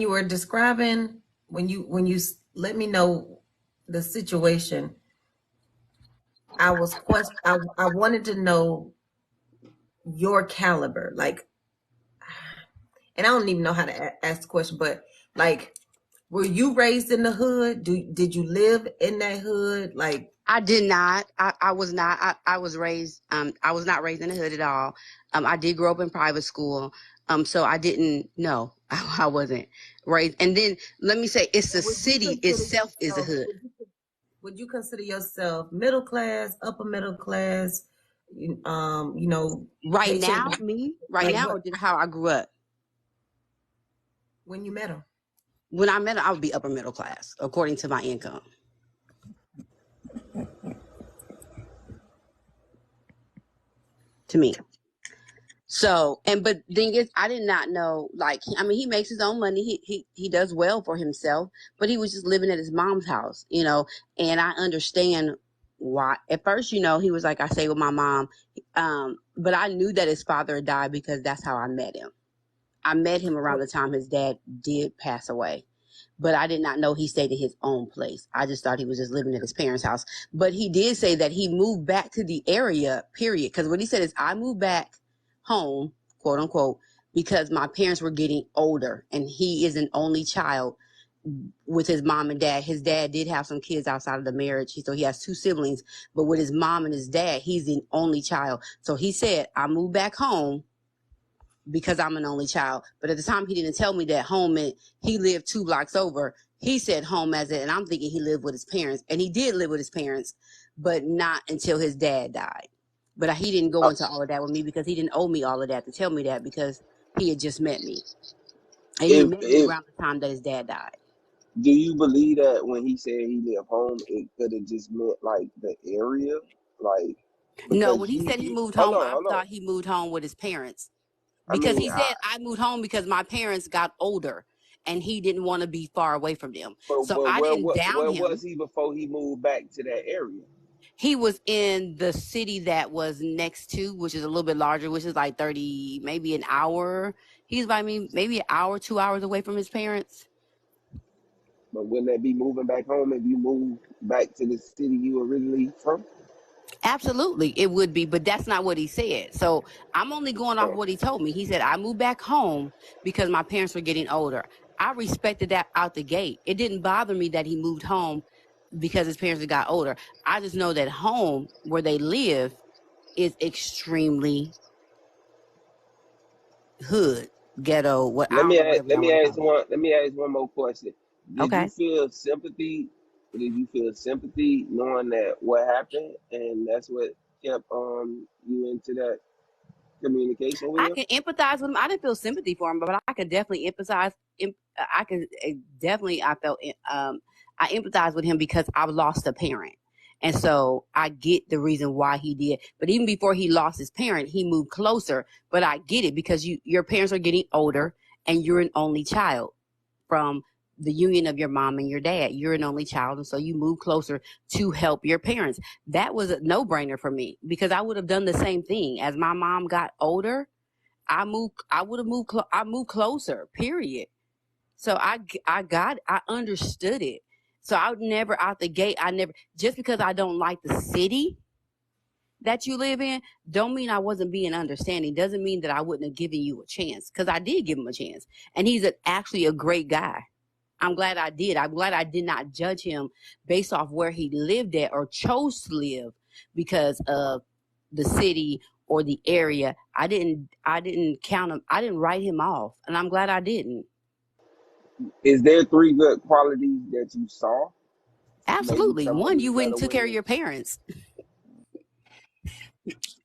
were describing, when you let me know the situation, I wanted to know your caliber, like, and I don't even know how to ask the question, but like, were you raised in the hood? Did you live in that hood? Like, I did not. I was not. I was raised. I was not raised in the hood at all. I did grow up in private school. So I didn't know. I wasn't raised. And then let me say, it's the city itself is a hood. Would you consider yourself middle class, upper middle class? Right now, or how I grew up? When you met him? When I met him, I would be upper middle class, according to my income. To me. So, but the thing is, I did not know, he makes his own money. He does well for himself, but he was just living at his mom's house, and I understand why. At first, he was like, I stay with my mom. But I knew that his father had died because that's how I met him. I met him around the time his dad did pass away, but I did not know he stayed in his own place. I just thought he was just living at his parents' house. But he did say that he moved back to the area, period. Because what he said is, I moved back home, quote unquote, because my parents were getting older and he is an only child. with his mom and dad. His dad did have some kids outside of the marriage, so he has 2 siblings. But with his mom and his dad, he's the only child. So he said, I moved back home because I'm an only child. But at the time, he didn't tell me that home meant he lived 2 blocks over. He said home as it, and I'm thinking he lived with his parents. And he did live with his parents, but not until his dad died. But he didn't go into all of that with me because he didn't owe me all of that to tell me that, because he had just met me. And he met me around the time that his dad died. Do you believe that when he said he lived home, it could have just meant like the area? Like, no, when he said he moved home, I thought he moved home with his parents. Because he said, I moved home because my parents got older and he didn't want to be far away from them. So I didn't down him. Where was he before he moved back to that area? He was in the city that was next to, which is a little bit larger, which is like 30, maybe an hour. He's by me, maybe an hour, 2 hours away from his parents. But wouldn't that be moving back home if you moved back to the city you originally from? Absolutely, it would be, but that's not what he said. So I'm only going off what he told me. He said, I moved back home because my parents were getting older. I respected that out the gate. It didn't bother me that he moved home because his parents got older. I just know that home where they live is extremely hood, ghetto. Let me ask one more question. Did Okay. you feel sympathy? Did you feel sympathy knowing that what happened, and that's what kept you into that communication with I him? can empathize with him. I didn't feel sympathy for him, but I could definitely empathize. I empathize with him because I've lost a parent. And so I get the reason why he did. But even before he lost his parent, he moved closer. But I get it because your parents are getting older and you're an only child from the union of your mom and your dad. You're an only child. And so you move closer to help your parents. That was a no-brainer for me because I would have done the same thing. As my mom got older, I moved closer, period. So I understood it. So I would never out the gate. Just because I don't like the city that you live in, don't mean I wasn't being understanding. Doesn't mean that I wouldn't have given you a chance, because I did give him a chance. And he's actually a great guy. I'm glad I did. I'm glad I did not judge him based off where he lived at or chose to live because of the city or the area. I didn't count him. I didn't write him off, and I'm glad I didn't. Is there 3 good qualities that you saw? Absolutely. One, you went and took care of your parents.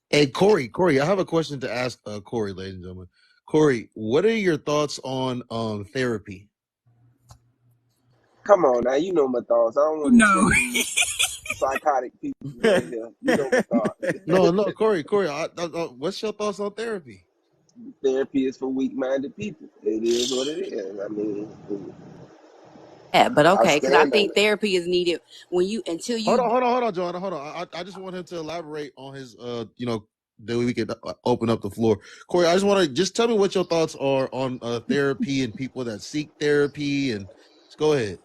Hey, Corey, I have a question to ask Corey, ladies and gentlemen. Corey, what are your thoughts on therapy? Come on now, you know my thoughts. I don't want to see psychotic people right here. You know my thoughts. No, Corey, what's your thoughts on therapy? Therapy is for weak-minded people. It is what it is. I mean, yeah, but okay, because I stand think on it. therapy is needed when you Hold on, Joanna. Hold on. I just want him to elaborate on his that we could open up the floor. Corey, I just want to tell me what your thoughts are on therapy and people that seek therapy, and just go ahead.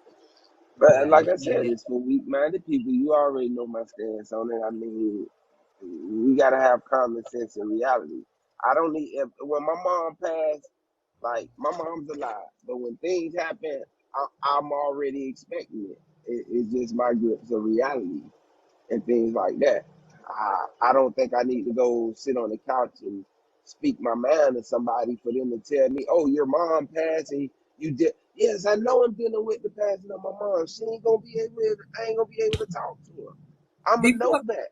But like I said, it's for weak-minded people. You already know my stance on it. I mean, we gotta have common sense and reality. I don't need when my mom passed. Like, my mom's alive, but when things happen, I'm already expecting it. It's just my grips of reality and things like that. I don't think I need to go sit on the couch and speak my mind to somebody for them to tell me, "Oh, your mom passed and you did." Yes, I know I'm dealing with the passing of my mom. She ain't gonna be able. I ain't gonna be able to talk to her. I'ma know that.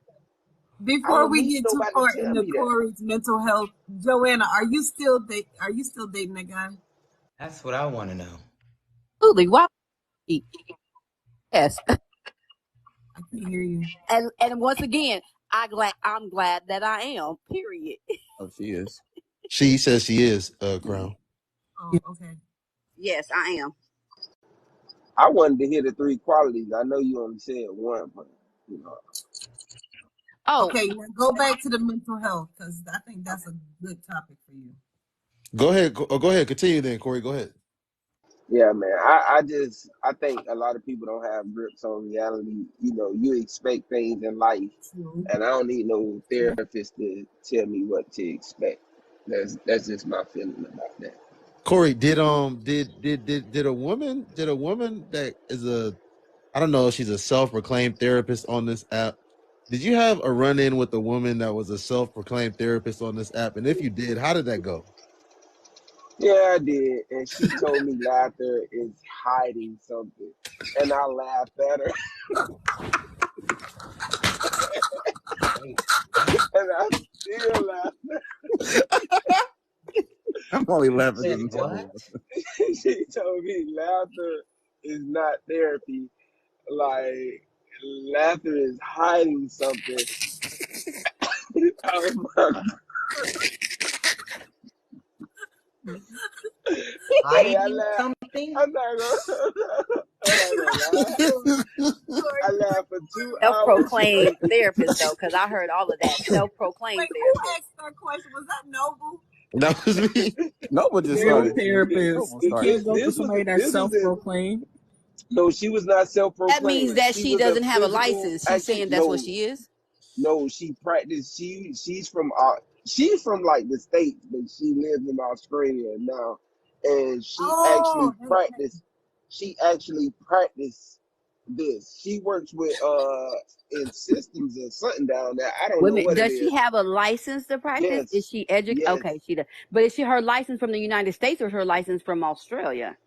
Before we get too far into Corey's mental health, Joanna, are you still dating that guy? That's what I want to know. Absolutely. Why? Yes. I can hear you. And once again, I'm glad that I am. Period. Oh, she is. She says she is, Crown. Oh, okay. Yes, I am. I wanted to hear the 3 qualities. I know you only said one, but you know. Oh, okay. Now go back to the mental health, because I think that's a good topic for you. Go ahead. Go ahead. Continue then, Corey. Go ahead. Yeah, man. I think a lot of people don't have grips on reality. You know, you expect things in life, and I don't need no therapist to tell me what to expect. That's just my feeling about that. Corey, did a woman that is a, I don't know if she's a self-proclaimed therapist on this app. Did you have a run-in with a woman that was a self-proclaimed therapist on this app? And if you did, how did that go? Yeah, I did. And she told me laughter is hiding something. And I laughed at her. And I still laugh. I'm only laughing Said because what? She told me laughter is not therapy. Like, laughter is hiding something. Oh my. Hey, I Hiding laugh. something? I'm not gonna lie. I laughed for 2 hours. Self-proclaimed therapist, though, because I heard all of that. Self-proclaimed Wait, who therapist. asked that question? Was that Noble? That was me. Noble just No started. therapist. Noble You started. can't go to somebody that's This was it. self-proclaimed. No, she was not self-proclaimed. That means that she was a doesn't have a physical license. She's saying that's what she is. No, she practiced. She's from like the States, but she lives in Australia now, and she actually practiced this. She works with in systems or something down there. I don't know what Does it she is. have a license to practice? Yes. Is she educated? Yes. Okay, she does. But is she her license from the United States or her license from Australia?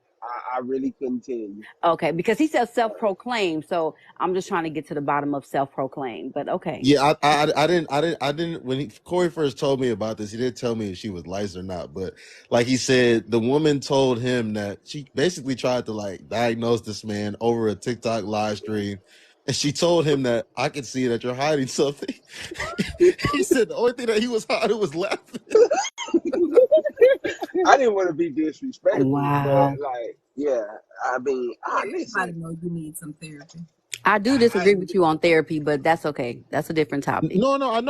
I really couldn't tell you. Okay, because he says self-proclaimed, so I'm just trying to get to the bottom of self-proclaimed. But okay. Yeah, I didn't. When Corey first told me about this, he didn't tell me if she was licensed or not. But like he said, the woman told him that she basically tried to like diagnose this man over a TikTok live stream, and she told him that I can see that you're hiding something. He said the only thing that he was hiding was laughing. I didn't want to be disrespectful, Wow. but like, yeah, I mean, Everybody know you need some therapy. I do disagree with you on therapy, but that's okay. That's a different topic. No. I do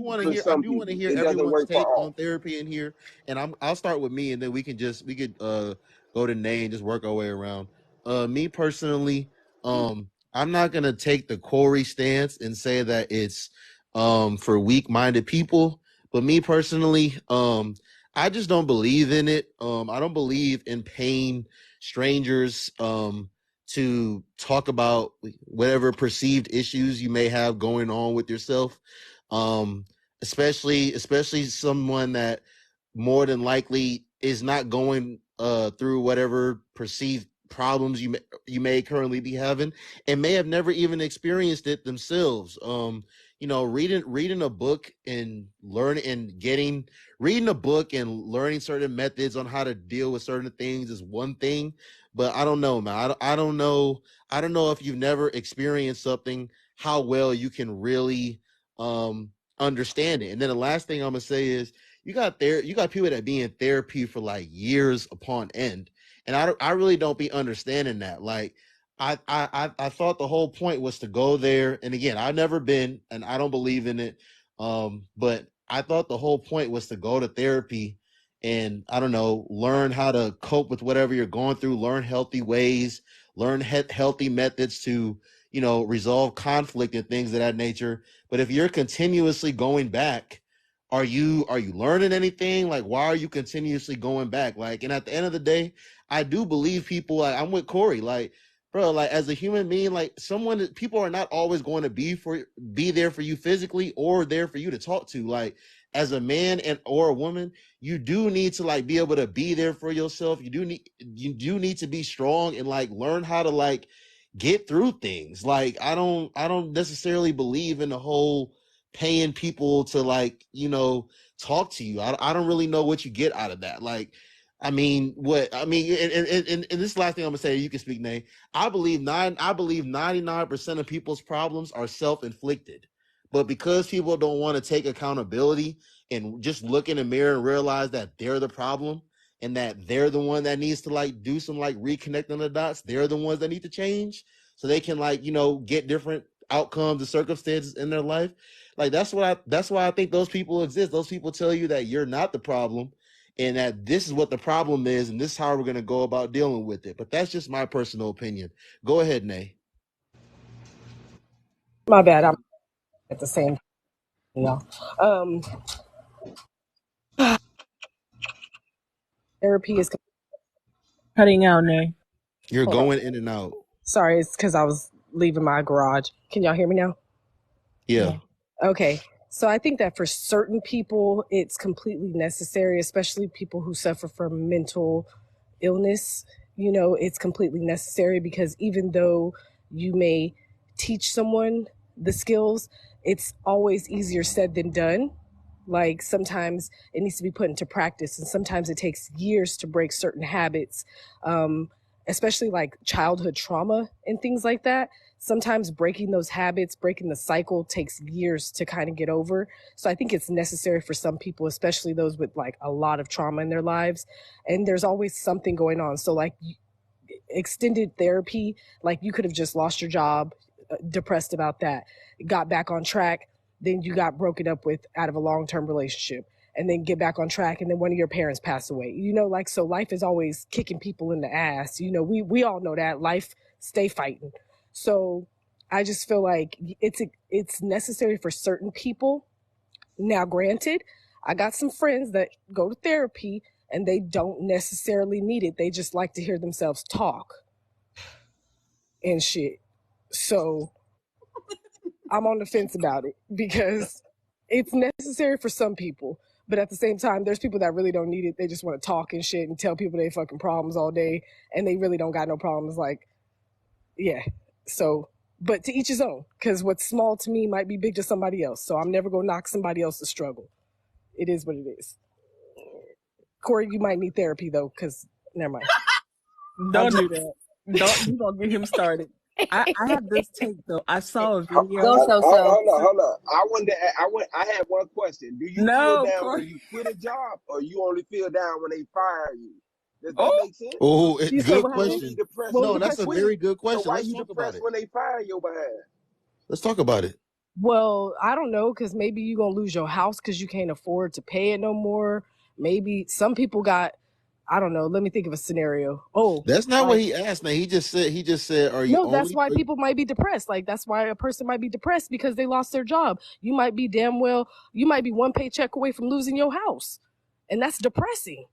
want to hear. I do want to hear everyone's take on therapy in here, and I'll start with me, and then we could go to Nay and just work our way around. Me personally, I'm not gonna take the Corey stance and say that it's for weak-minded people, but me personally, I just don't believe in it. I don't believe in paying strangers to talk about whatever perceived issues you may have going on with yourself, especially someone that more than likely is not going through whatever perceived problems you may currently be having, and may have never even experienced it themselves. Reading a book and reading a book and learning certain methods on how to deal with certain things is one thing, but I don't know, man. I don't know if you've never experienced something, how well you can really understand it. And then the last thing I'm gonna say is you got people that be in therapy for like years upon end, and I really don't be understanding that. Like I thought the whole point was to go there, and again, I've never been, and I don't believe in it. But I thought the whole point was to go to therapy and I don't know, learn how to cope with whatever you're going through, learn healthy ways, learn healthy methods to, resolve conflict and things of that nature. But if you're continuously going back, are you learning anything? Like, why are you continuously going back? Like, and at the end of the day, I do believe people, like I'm with Corey, like, bro, like as a human being, like people are not always going to be there for you physically or there for you to talk to. Like as a man or a woman, you do need to like be able to be there for yourself. You do need to be strong and like learn how to like get through things. Like I don't necessarily believe in the whole paying people to like, talk to you. I don't really know what you get out of that. Like, and this last thing I'm gonna say, you can speak, Nay. I believe 99% of people's problems are self-inflicted. But because people don't want to take accountability and just look in the mirror and realize that they're the problem and that they're the one that needs to like do some like reconnecting the dots, they're the ones that need to change so they can like, get different outcomes and circumstances in their life. Like that's why I think those people exist. Those people tell you that you're not the problem and that this is what the problem is and this is how we're going to go about dealing with it. But that's just my personal opinion. Go ahead, Nay. My bad. I'm at the same time, Therapy is Cutting out, Nay. You're hold on. going in and out. Sorry, it's because I was leaving my garage. Can y'all hear me now? Yeah. Okay. So I think that for certain people, it's completely necessary, especially people who suffer from mental illness. You know, it's completely necessary because even though you may teach someone the skills, it's always easier said than done. Like sometimes it needs to be put into practice, and sometimes it takes years to break certain habits, especially like childhood trauma and things like that. Sometimes breaking those habits, breaking the cycle takes years to kind of get over. So I think it's necessary for some people, especially those with like a lot of trauma in their lives. And there's always something going on. So like extended therapy, like you could have just lost your job, depressed about that, got back on track, then you got broken up with out of a long-term relationship, and then get back on track, and then one of your parents passed away. You know, like, so life is always kicking people in the ass. You know, we all know that life stay fighting. So I just feel like it's necessary for certain people. Now, granted, I got some friends that go to therapy and they don't necessarily need it. They just like to hear themselves talk and shit. So I'm on the fence about it because it's necessary for some people. But at the same time, there's people that really don't need it. They just want to talk and shit and tell people they fucking problems all day, and they really don't got no problems. Like, yeah. So, but to each his own, because what's small to me might be big to somebody else. So I'm never going to knock somebody else's struggle. It is what it is. Corey, you might need therapy though, because never mind. Don't do that. Don't get him started. I have this take though. I saw a video. Hold on. I had one question. Do you feel down Corey. when you quit a job, or you only feel down when they fire you? Does that make sense? Oh, You good said question. depressed? No, that's a very good question. So why Let's you talk about depressed it. when they fire your behind? Let's talk about it. Well, I don't know, because maybe you're going to lose your house because you can't afford to pay it no more. Maybe some people got, I don't know, let me think of a scenario. Oh, That's not what he asked. Now he just said, are you no, only? that's why people might be depressed. Like, that's why a person might be depressed, because they lost their job. You might be you might be one paycheck away from losing your house. And that's depressing.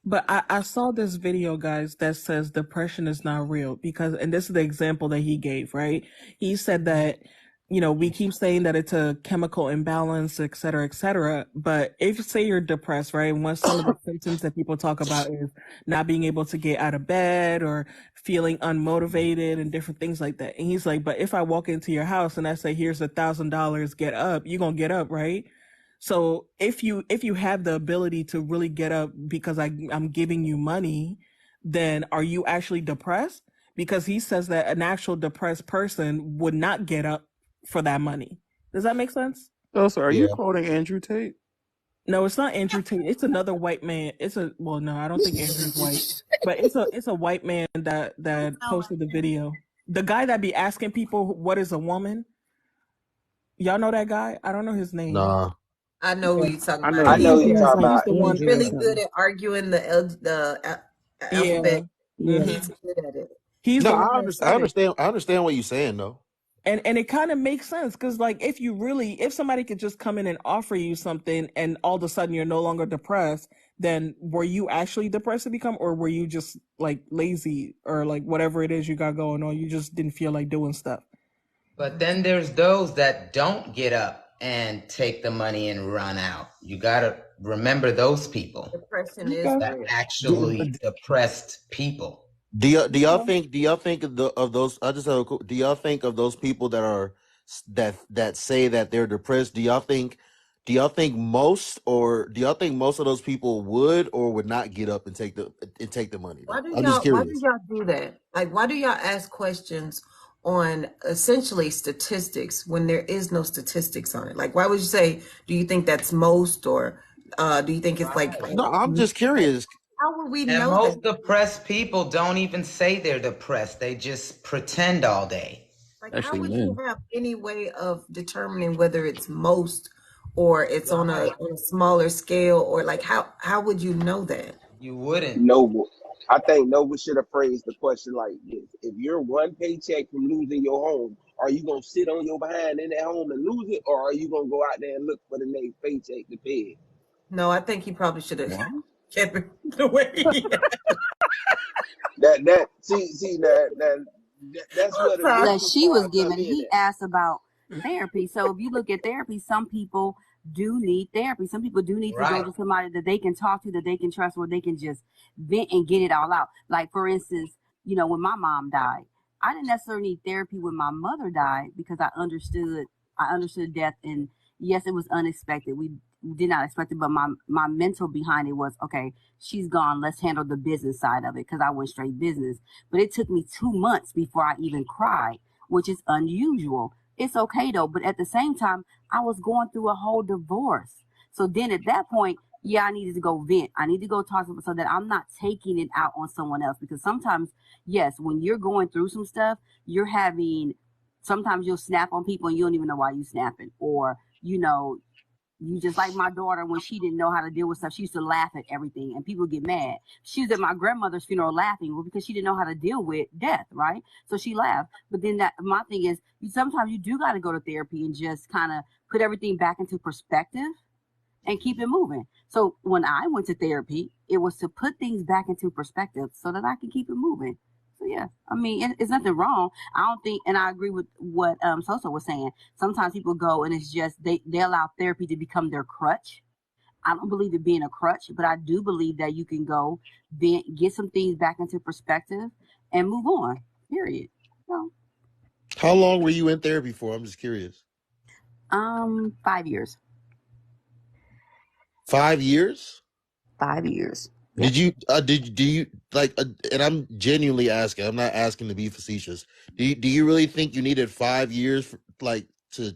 But I saw this video, guys, that says depression is not real because, and this is the example that he gave, right? He said that, you know, we keep saying that it's a chemical imbalance, et cetera, but if say you're depressed, right? Some of the symptoms that people talk about is not being able to get out of bed or feeling unmotivated and different things like that. And he's like, but if I walk into your house and I say, here's $1,000, get up, you're going to get up, right? So if you have the ability to really get up because I'm giving you money, then are you actually depressed? Because he says that an actual depressed person would not get up for that money. Does that make sense? Oh, so are you quoting Andrew Tate? No, it's not Andrew Tate. It's another white man. No, I don't think Andrew's white, but it's a white man that posted the video. The guy that be asking people what is a woman. Y'all know that guy? I don't know his name. Nah. I know who you're talking about. I know who you're talking about. He's really good at arguing the alphabet. Yeah. He's good at it. I understand what you're saying though. And it kind of makes sense because like if somebody could just come in and offer you something and all of a sudden you're no longer depressed, then were you actually depressed to become, or were you just like lazy or like whatever it is you got going on, you just didn't feel like doing stuff? But then there's those that don't get up and take the money and run out. You gotta remember those people. Depression is actually depressed people. Do y'all think of those? I just have do y'all think of those people that are that say that they're depressed? Do y'all think most of those people would or would not get up and take the money? I'm just curious. Why do y'all do that? Like, why do y'all ask questions on essentially statistics when there is no statistics on it? Like, why would you say, do you think that's most, or do you think it's like? No, I'm just curious. How would we And know most that? depressed people don't even say they're depressed. They just pretend all day. Like, how would you have any way of determining whether it's most or it's on a smaller scale, or like how would you know that? You wouldn't. Noble. I think Noble should have phrased the question like this: if you're one paycheck from losing your home, are you gonna sit on your behind in that home and lose it, or are you gonna go out there and look for the next paycheck to pay it? No, I think he probably should have Kept it the way he That's where the that mental she was part come given. in He at. asked about therapy. So if you look at therapy, some people do need therapy. Some people do need to go Right. to somebody that they can talk to, that they can trust, where they can just vent and get it all out. Like, for instance, when my mom died, I didn't necessarily need therapy when my mother died, because I understood death. And yes, it was unexpected. We did not expect it, but my mental behind it was, okay, she's gone, let's handle the business side of it, because I went straight business. But it took me 2 months before I even cried, which is unusual. It's okay though, but at the same time, I was going through a whole divorce. So then at that point, yeah, I needed to go vent. I need to go talk to someone so that I'm not taking it out on someone else. Because sometimes, yes, when you're going through some stuff, sometimes you'll snap on people and you don't even know why you snapping. Or, you just like my daughter, when she didn't know how to deal with stuff, she used to laugh at everything and people get mad. She was at my grandmother's funeral laughing, well, because she didn't know how to deal with death, right? So she laughed. But then my thing is, sometimes you do got to go to therapy and just kind of put everything back into perspective and keep it moving. So when I went to therapy, it was to put things back into perspective so that I can keep it moving. So yeah, I mean, it's nothing wrong. I don't think, and I agree with what Sosa was saying. Sometimes people go and it's just they allow therapy to become their crutch. I don't believe it being a crutch, but I do believe that you can go get some things back into perspective and move on. Period. So, How long were you in therapy for? I'm just curious. 5 years. 5 years? 5 years. Yep. Do you like, and I'm genuinely asking, I'm not asking to be facetious. Do you really think you needed 5 years for, like, to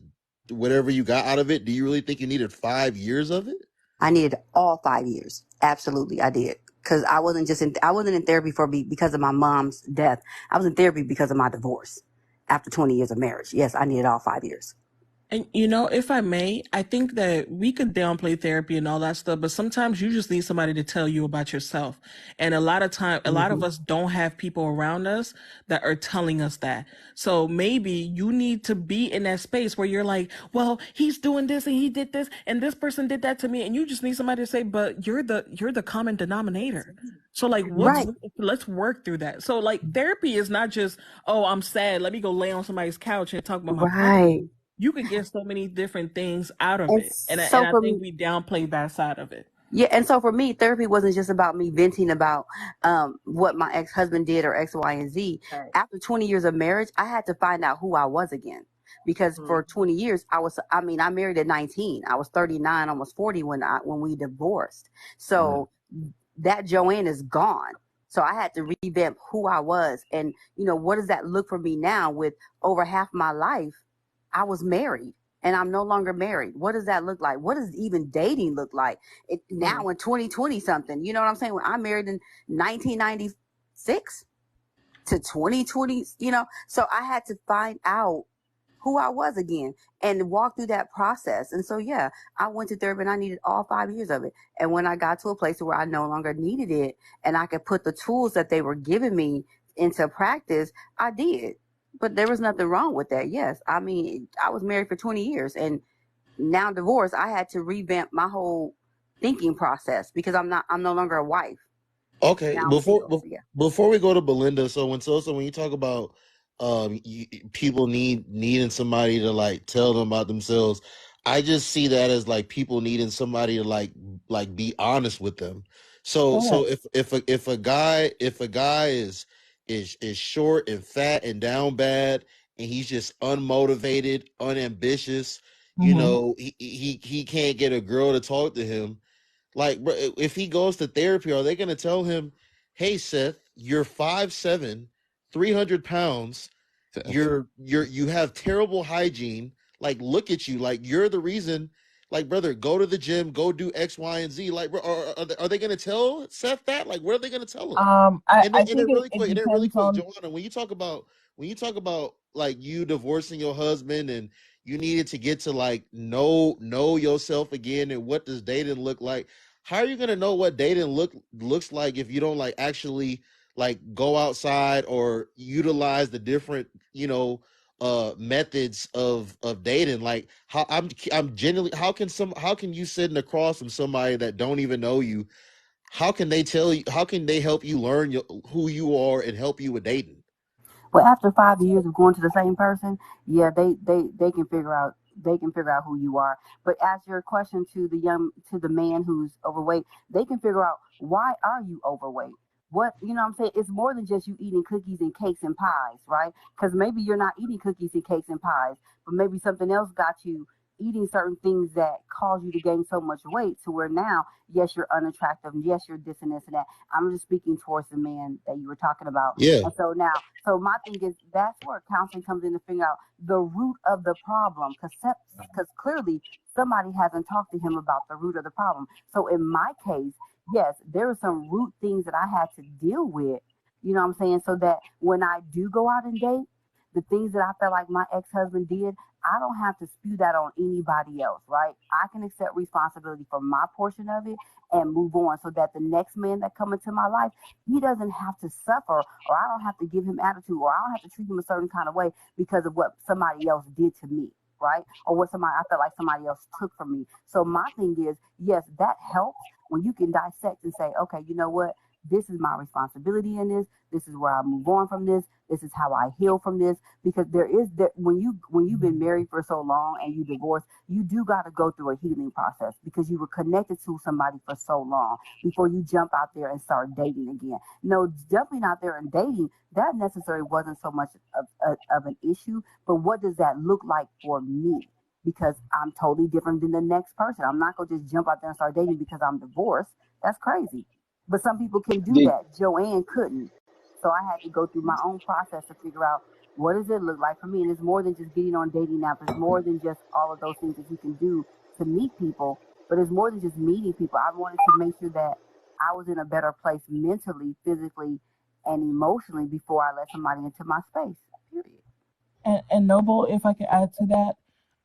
whatever you got out of it? Do you really think you needed 5 years of it? I needed all 5 years. Absolutely, I did. Because I wasn't in therapy because of my mom's death. I was in therapy because of my divorce after 20 years of marriage. Yes, I needed all 5 years. And if I may, I think that we could downplay therapy and all that stuff, but sometimes you just need somebody to tell you about yourself. And a lot of us don't have people around us that are telling us that. So maybe you need to be in that space where you're like, well, he's doing this and he did this and this person did that to me. And you just need somebody to say, but you're the common denominator. So like, let's work through that. So like, therapy is not just, oh, I'm sad, let me go lay on somebody's couch and talk about my problem. You could get so many different things out of it. And I think we downplay that side of it. Yeah, and so for me, therapy wasn't just about me venting about what my ex-husband did or X, Y, and Z. Right. After 20 years of marriage, I had to find out who I was again. Because for 20 years, I married at 19. I was 39, almost 40 when we divorced. So that Joanne is gone. So I had to revamp who I was. And, what does that look for me now with over half my life? I was married and I'm no longer married. What does that look like? What does even dating look like now in 2020 something? You know what I'm saying? When I married in 1996 to 2020, so I had to find out who I was again and walk through that process. And so, yeah, I went to therapy and I needed all 5 years of it. And when I got to a place where I no longer needed it and I could put the tools that they were giving me into practice, I did. But there was nothing wrong with that. Yes. I mean, I was married for 20 years and now divorced. I had to revamp my whole thinking process because I'm no longer a wife. Okay. Before we go to Belinda, so when you talk about people needing somebody to like tell them about themselves, I just see that as like people needing somebody to like be honest with them. So if a guy is short and fat and down bad and he's just unmotivated, unambitious, he can't get a girl to talk to him. Like, bro, if he goes to therapy, are they going to tell him, hey, Seth, you're 5'7", 300 pounds. You have terrible hygiene. Like, look at you. Like, you're the reason. Like, brother, go to the gym, go do X, Y, and Z. Like, are they going to tell Seth that? Like, what are they going to tell him? I think really quick, Joanna, when you talk about like you divorcing your husband and you needed to get to like know yourself again and what does dating look like? How are you gonna know what dating looks like if you don't like actually like go outside or utilize the different methods of dating? Like I'm genuinely how can you sitting across from somebody that don't even know you? how can they tell you? How can they help you learn who you are and help you with dating? Well, after 5 years of going to the same person, yeah, they can figure out who you are. But as your question to the man who's overweight, they can figure out why are you overweight. What I'm saying? It's more than just you eating cookies and cakes and pies, right? Because maybe you're not eating cookies and cakes and pies, but maybe something else got you eating certain things that cause you to gain so much weight to where now, yes, you're unattractive, yes, you're this and this and that. I'm just speaking towards the man that you were talking about. Yeah. And so my thing is that's where counseling comes in to figure out the root of the problem, because clearly somebody hasn't talked to him about the root of the problem. So in my case, yes, there are some root things that I had to deal with, you know what I'm saying? So that when I do go out and date, the things that I felt like my ex-husband did, I don't have to spew that on anybody else, right? I can accept responsibility for my portion of it and move on so that the next man that comes into my life, he doesn't have to suffer, or I don't have to give him attitude, or I don't have to treat him a certain kind of way because of what somebody else did to me, right? Or what I felt like somebody else took from me. So my thing is, yes, that helps when you can dissect and say, okay, you know what? This is my responsibility in this. This is where I move on from this. This is how I heal from this. Because when you've been married for so long and you divorce, you do got to go through a healing process because you were connected to somebody for so long before you jump out there and start dating again. No, jumping out there and dating, that necessarily wasn't so much of an issue. But what does that look like for me? Because I'm totally different than the next person. I'm not going to just jump out there and start dating because I'm divorced. That's crazy. But some people can do that. Joanne couldn't. So I had to go through my own process to figure out what does it look like for me. And it's more than just getting on dating apps. It's more than just all of those things that you can do to meet people. But it's more than just meeting people. I wanted to make sure that I was in a better place mentally, physically, and emotionally before I let somebody into my space, period. And Noble, if I could add to that,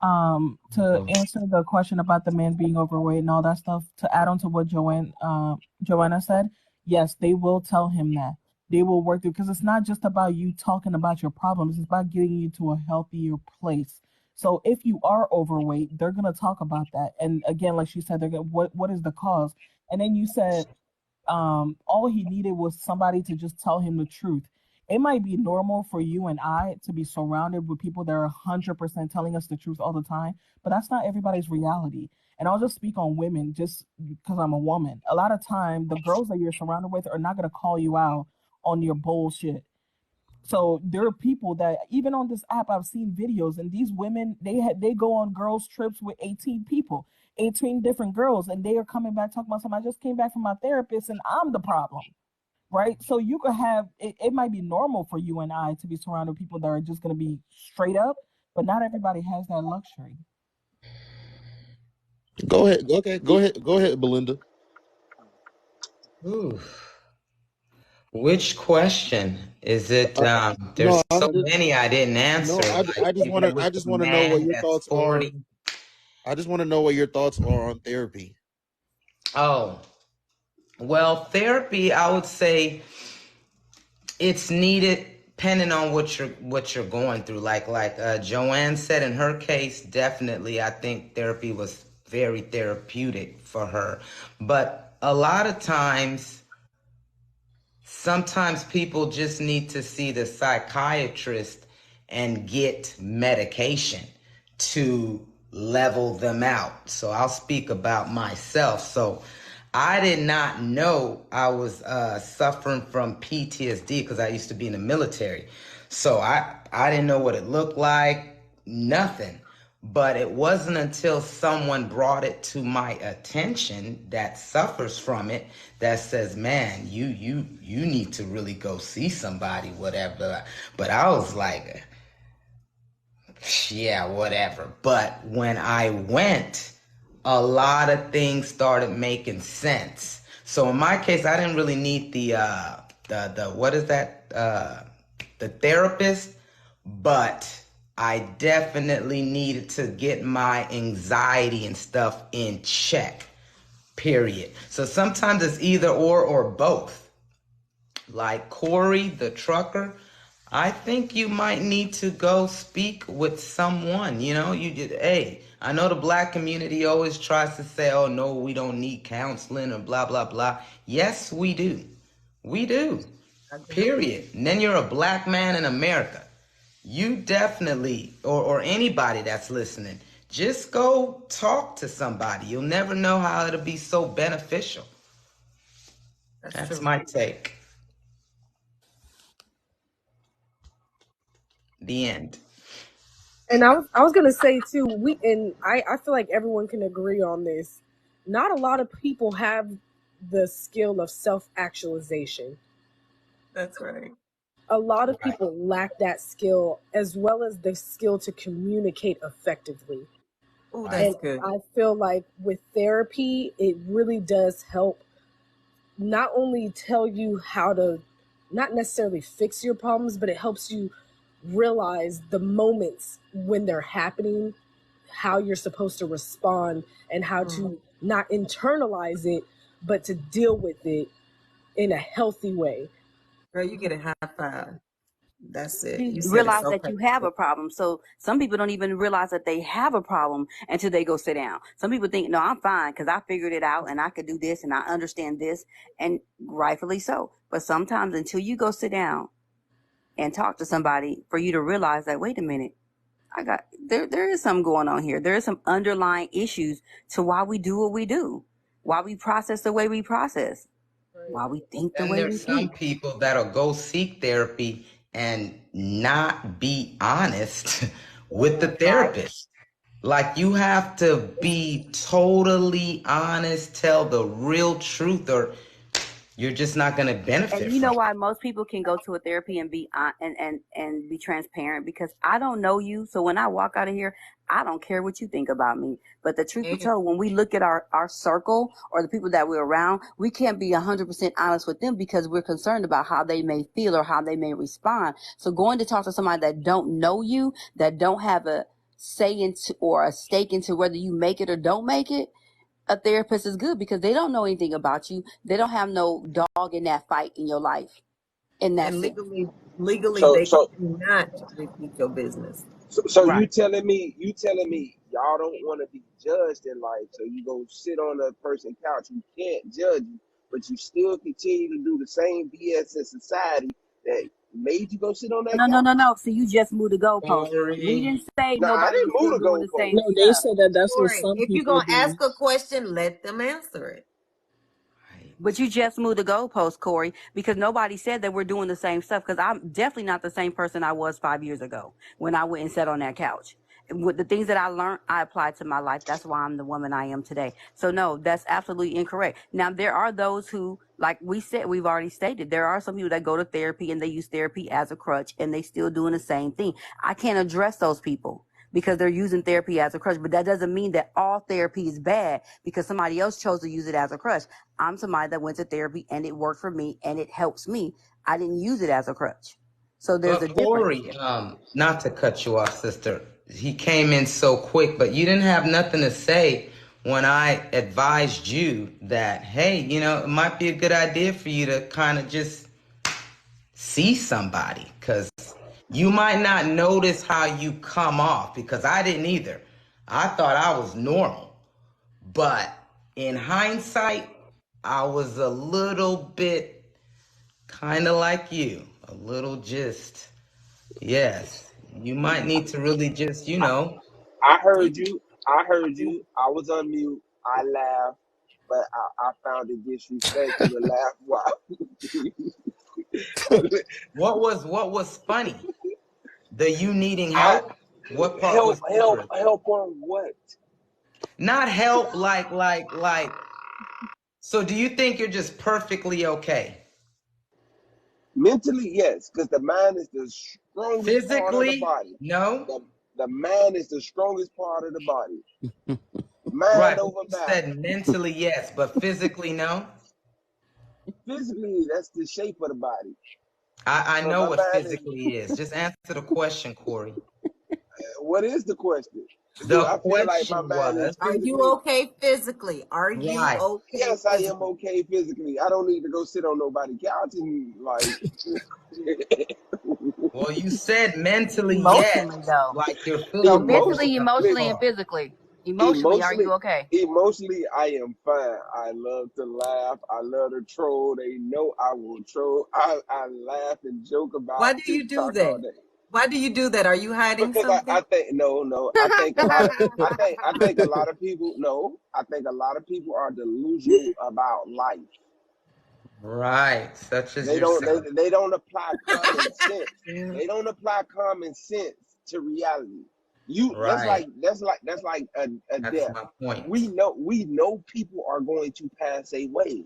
to answer the question about the man being overweight and all that stuff, to add on to what Joanna said, yes, they will tell him that. They will work through, because it's not just about you talking about your problems, it's about getting you to a healthier place. So if you are overweight, they're going to talk about that. And again, like she said, they're gonna, what is the cause? And then you said all he needed was somebody to just tell him the truth. It might be normal for you and I to be surrounded with people that are 100% telling us the truth all the time, but that's not everybody's reality. And I'll just speak on women just because I'm a woman. A lot of time, the girls that you're surrounded with are not going to call you out on your bullshit. So there are people that, even on this app, I've seen videos, and these women, they go on girls' trips with 18 people, 18 different girls, and they are coming back talking about something. I just came back from my therapist, and I'm the problem. Right? So you could have, it might be normal for you and I to be surrounded with people that are just going to be straight up, but not everybody has that luxury. Go ahead. Okay. Go ahead, Belinda. Ooh. Which question is it? There's so many I didn't answer. No, I just want to know what your thoughts are. I just want to know what your thoughts are on therapy. Oh, well, therapy, I would say it's needed depending on what you're going through. Like Joanne said, in her case, definitely, I think therapy was very therapeutic for her. But a lot of times, sometimes people just need to see the psychiatrist and get medication to level them out. So I'll speak about myself. So I did not know I was suffering from PTSD because I used to be in the military. So I didn't know what it looked like, nothing. But it wasn't until someone brought it to my attention that suffers from it that says, man, you need to really go see somebody, whatever. But I was like, yeah, whatever. But when I went, a lot of things started making sense. So in my case, I didn't really need the what is that? The therapist, but I definitely needed to get my anxiety and stuff in check, period. So sometimes it's either or both. Like Corey, the trucker, I think you might need to go speak with someone. Hey, I know the black community always tries to say, oh, no, we don't need counseling or blah, blah, blah. Yes, we do. We do. Period. And then you're a black man in America. You definitely, or anybody that's listening, just go talk to somebody. You'll never know how it'll be so beneficial. That's true. my take. The end. And I was gonna say too, I feel like everyone can agree on this. Not a lot of people have the skill of self-actualization. That's right. A lot of people lack that skill, as well as the skill to communicate effectively. Oh, that's And good. I feel like with therapy, it really does help not only tell you how to not necessarily fix your problems, but it helps you realize the moments when they're happening, how you're supposed to respond, and how to not internalize it, but to deal with it in a healthy way. Girl, you get a high five. That's it. You You said it realize so that you have a perfectly. problem. So some people don't even realize that they have a problem until they go sit down. Some people think, no, I'm fine because I figured it out and I could do this and I understand this, and rightfully so. But sometimes until you go sit down and talk to somebody for you to realize that, wait a minute, there is something going on here. There is some underlying issues to why we do what we do, why we process the way we process, why we think the And way we there's some think. people that'll go seek therapy and not be honest with the therapist. Like, you have to be totally honest, tell the real truth, or you're just not going to benefit And you from know it. why most people can go to a therapy and be and be transparent, because I don't know you. So when I walk out of here, I don't care what you think about me. But the truth be told, when we look at our circle or the people that we're around, we can't be 100% honest with them because we're concerned about how they may feel or how they may respond. So going to talk to somebody that don't know you, that don't have a say into or a stake into whether you make it or don't make it, a therapist is good because they don't know anything about you. They don't have no dog in that fight in your life. In that And sense. legally, So they so cannot repeat your business. so you Right. telling me y'all don't want to be judged in life, so you go sit on a person's couch who can't judge you, but you still continue to do the same BS in society that made you go sit on that couch? No. So you just moved the goalpost. We Corey. didn't say No, I nobody didn't was move still the doing the same goalpost. No, they stuff. said that that's what Corey, some if you're people gonna do. ask a question, let them answer it. But you just moved the goalpost, Corey, because nobody said that we're doing the same stuff. Because I'm definitely not the same person I was 5 years ago when I went and sat on that couch. With the things that I learned, I applied to my life. That's why I'm the woman I am today. So no, that's absolutely incorrect. Now, there are those who, like we've already stated, there are some people that go to therapy and they use therapy as a crutch and they still doing the same thing. I can't address those people because they're using therapy as a crutch, but that doesn't mean that all therapy is bad because somebody else chose to use it as a crutch. I'm somebody that went to therapy and it worked for me and it helps me. I didn't use it as a crutch. So there's a But difference. Corey, not to cut you off, sister, he came in so quick, but you didn't have nothing to say when I advised you that, hey, it might be a good idea for you to kind of just see somebody, because you might not notice how you come off, because I didn't either. I thought I was normal, but in hindsight, I was a little bit kind of like you, a little just, yes, you might need to really just, I heard you. I heard you. I was on mute. I laughed, but I found it disrespectful to laugh while. what was funny? The you needing help? What part help, was help, interesting? help on what? Not help like. So do you think you're just perfectly okay? Mentally, yes, because the mind is the strongest part of the Physically, body. no. The mind is the strongest part of the body. Right, Mind but over you matter. said mentally yes, but physically no. Physically, that's the shape of the body. I But know my what mind is. physically is. Just answer the question, Corey. What is the question? The I feel like my question mind is was Are you physically. okay physically? Are you right. okay Yes, I am physically? okay physically. I don't need to go sit on nobody's couch and like. Well, you said mentally, Emotionally, yes. though. Like you're So feeling mentally, some emotionally, and part. physically. Emotionally, are you okay? Emotionally, I am fine. I love to laugh. I love to troll. They know I will troll. I laugh and joke Why about do you do TikTok all that? day. Why do you do that? Are you hiding Because something? I think no. I think a lot of people I think a lot of people are delusional about life. Right, such as They don't yourself. they don't apply common sense. Yeah. They don't apply common sense to reality. That's Right. like a That's death. my point. We know people are going to pass away.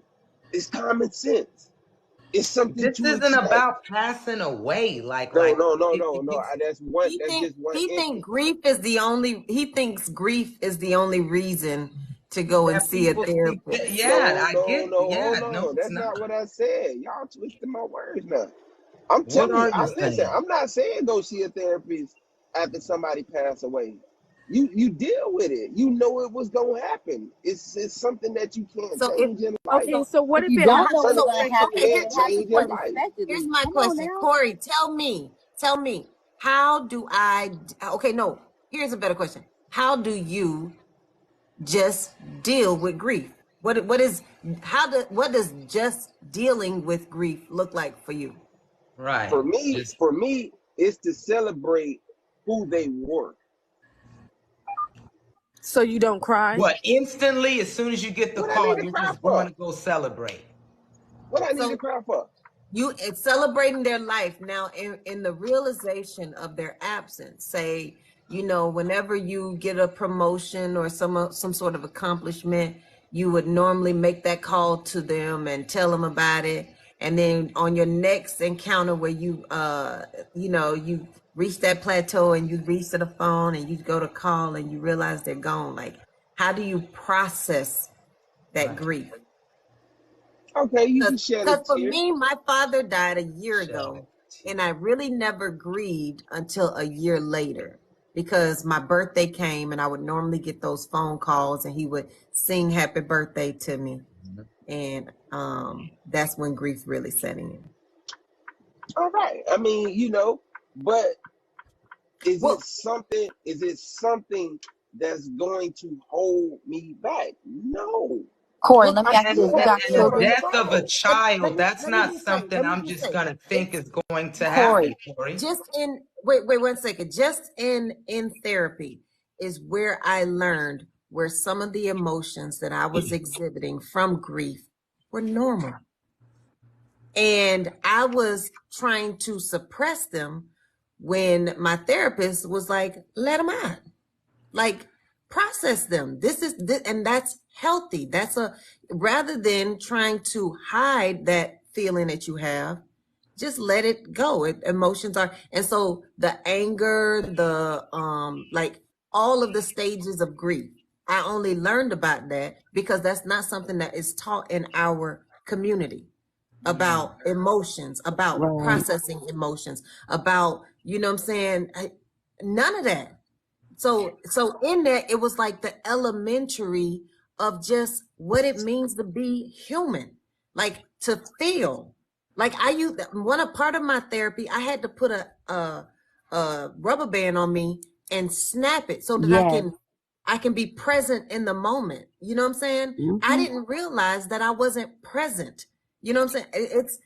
It's common sense. It's something This to isn't expect. about passing away. Like No. it's, That's just one He instance. thinks grief is the only reason to go and that see a people see. therapist. Yeah, I get. No, Yeah, hold no, on. it's That's not not. what I said. Y'all twisting my words now. I'm What telling you, are you listen, saying? I'm not saying go see a therapist after somebody passed away. You deal with it. You know it was gonna happen. It's something that you can't So change in life. Okay, so what If if you it don't happens? know what's Certain going to things you happen, okay, can't then have to change in put life. perspective here's in. my Come on question. now. Corey, tell me, how do I, okay, no, here's a better question. How do you just deal with grief? What does just dealing with grief look like for you? Right. For me, Just it's to celebrate who they were. So you don't cry? what? Instantly, as soon as you get the What I need call, to you're cry just going for? to go celebrate. What I need So to cry for? it's celebrating their life now in the realization of their absence. Say, whenever you get a promotion or some sort of accomplishment, you would normally make that call to them and tell them about it. And then on your next encounter where you you reach that plateau and you reach to the phone and you go to call and you realize they're gone. Like, how do you process that Right. grief? Okay, you can shed a Because for tear. me, my father died a year ago, and I really never grieved until a year later because my birthday came and I would normally get those phone calls and he would sing happy birthday to me. And that's when grief really set in. All right. I mean, but is Well, it something that's going to hold me back? No. Corey, well, let me I ask you still this. You have got to And the love my children? death of a child. child, that's let me not just say, something I'm just going to think it's is going to Corey. happen, Corey. just in wait 1 second. Just in therapy is where I learned where some of the emotions that I was exhibiting from grief were normal. And I was trying to suppress them when my therapist was like, let them out. Like, process them. And that's healthy. Rather than trying to hide that feeling that you have, just let it go. Emotions are, and so the anger, the like all of the stages of grief. I only learned about that because that's not something that is taught in our community about emotions, about Right. processing emotions, about, you know what I'm saying? None of that. So in that, it was like the elementary of just what it means to be human, like to feel. Like part of my therapy, I had to put a rubber band on me and snap it so that Yes. I can be present in the moment. You know what I'm saying? I didn't realize that I wasn't present. You know what I'm saying? It's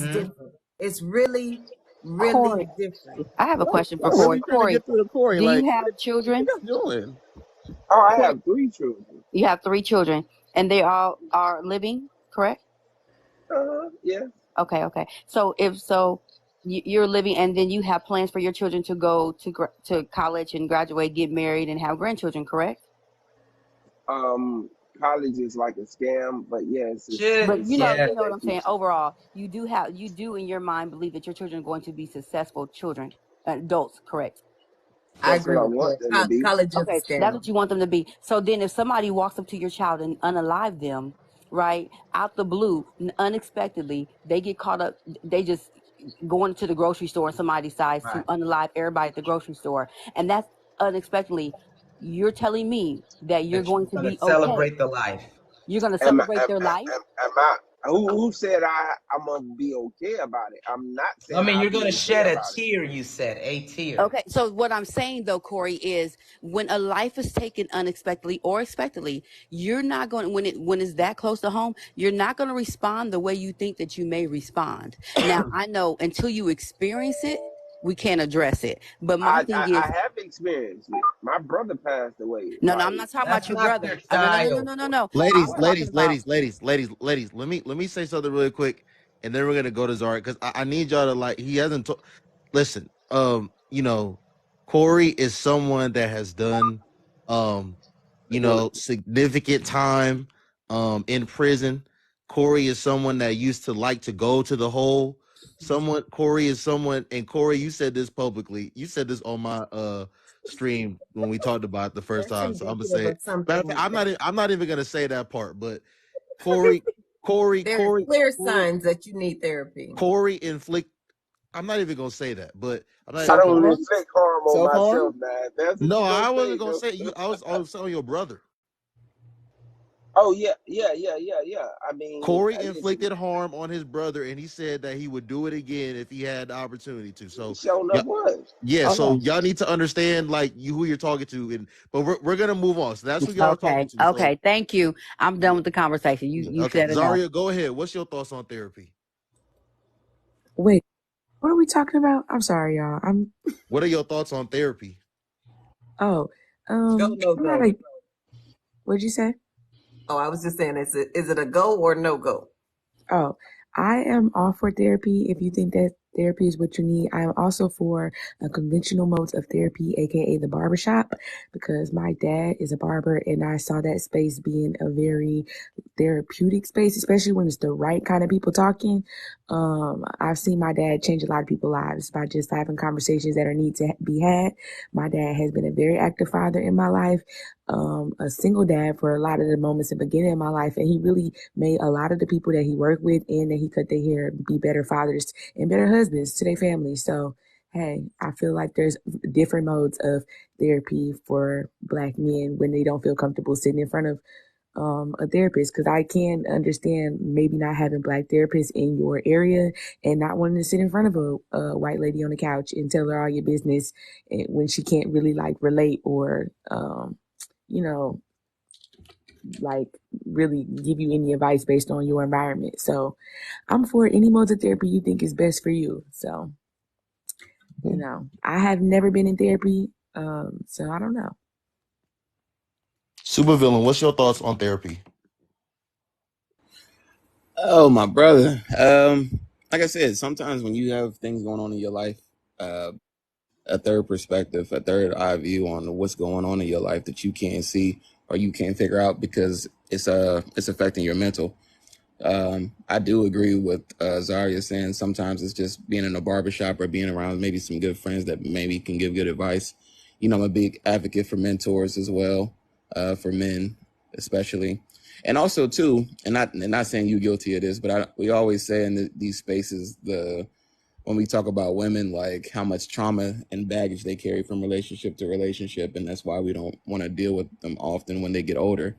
different. It's really, really Corey, different. I have a question for I'm really Corey. trying to Corey, get through to Corey. do Like, you have what children? you guys doing? Oh, I Corey, have 3 children. you have 3 children, and they all are living, correct? Yeah. Okay. So you're living, and then you have plans for your children to go to college and graduate, get married, and have grandchildren, correct? College is like a scam, but yes, But it's you know something what that I'm saying. keeps. Overall, you do in your mind believe that your children are going to be successful children, adults, correct? I That's what agree I with want that. them to be. College is Okay, a that's scam. what you want them to be. So then if somebody walks up to your child and unalive them, right, out the blue, unexpectedly, they get caught up, they just going to the grocery store and somebody decides to unalive everybody at the grocery store. And that's unexpectedly, you're telling me that you're That you're going to going be to okay. celebrate the life. You're going to Am I celebrate their life. Who said I'm gonna be okay about it? I'm not saying I mean, I'll you're be gonna okay shed a about it. tear. You said a tear. Okay, so what I'm saying though, Corey, is when a life is taken unexpectedly or expectedly, you're not going when it's that close to home, you're not going to respond the way you think that you may respond. Now, I know until you experience it, we can't address it. But my thing is, I have experienced it. My brother passed away. no, Like, I'm not talking That's about your not brother. their No. Ladies, I'm talking ladies, about ladies, ladies, ladies, ladies. Let me say something really quick, and then we're gonna go to Zara because I need y'all to like. He hasn't. Listen, you know, Corey is someone that has done, significant time, in prison. Corey is someone that used to like to go to the hole. Corey is someone, and Corey, you said this publicly. You said this on my stream when we talked about it the first That's time. So I'm gonna indicative say of it. Matter of something fact, I'm not. that I'm not even gonna say that part. But Corey, there's clear signs that you need therapy. Corey inflict. I'm not even gonna say that, but I'm not. I Even, don't Corey, inflict harm on myself, man. That's what no, you gonna I say. wasn't gonna say you. I was telling your brother. Oh yeah. I mean, Corey inflicted harm on his brother, and he said that he would do it again if he had the opportunity to. So, showing up was. yeah. So okay. y'all need to understand, like, who you're talking to, but we're gonna move on. So that's who y'all are talking to. Okay, So, thank you. I'm done with the conversation. You okay, said enough. Zaria, go ahead. What's your thoughts on therapy? Wait, what are we talking about? I'm sorry, y'all. What are your thoughts on therapy? Go, no, go. What'd you say? Oh, I was just saying, is it a go or no go? Oh, I am all for therapy if you think that therapy is what you need. I am also for conventional modes of therapy, aka the barbershop, because my dad is a barber and I saw that space being a very therapeutic space, especially when it's the right kind of people talking. I've seen my dad change a lot of people's lives by just having conversations that are need to be had. My dad has been a very active father in my life, a single dad for a lot of the moments in the beginning of my life, and he really made a lot of the people that he worked with and that he cut their hair be better fathers and better husbands to their families. So, hey, I feel like there's different modes of therapy for Black men when they don't feel comfortable sitting in front of a therapist, because I can understand maybe not having Black therapists in your area and not wanting to sit in front of a white lady on the couch and tell her all your business when she can't really like relate or like really give you any advice based on your environment. So I'm for any mode of therapy you think is best for you. So, I have never been in therapy, so I don't know. Supervillain, what's your thoughts on therapy? Oh, my brother. Like I said, sometimes when you have things going on in your life, a third perspective, a third eye view on what's going on in your life that you can't see or you can't figure out because it's affecting your mental. I do agree with Zaria saying sometimes it's just being in a barbershop or being around maybe some good friends that maybe can give good advice. I'm a big advocate for mentors as well, for men especially. And also too, and not saying you guilty of this, but we always say in these spaces, when we talk about women, like how much trauma and baggage they carry from relationship to relationship, and that's why we don't want to deal with them often when they get older.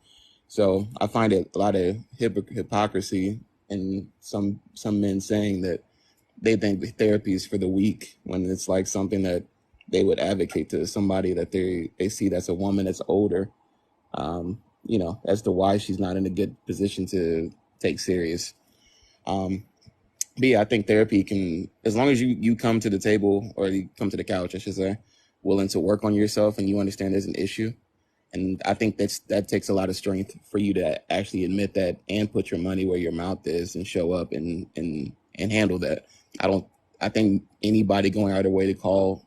So I find it a lot of hypocrisy in some men saying that they think therapy is for the weak when it's like something that they would advocate to somebody that they see that's a woman that's older, as to why she's not in a good position to take serious. But yeah, I think therapy can, as long as you come to the table, or you come to the couch, I should say, willing to work on yourself and you understand there's an issue. And I think that takes a lot of strength for you to actually admit that and put your money where your mouth is and show up and handle that. I think anybody going out of their way to call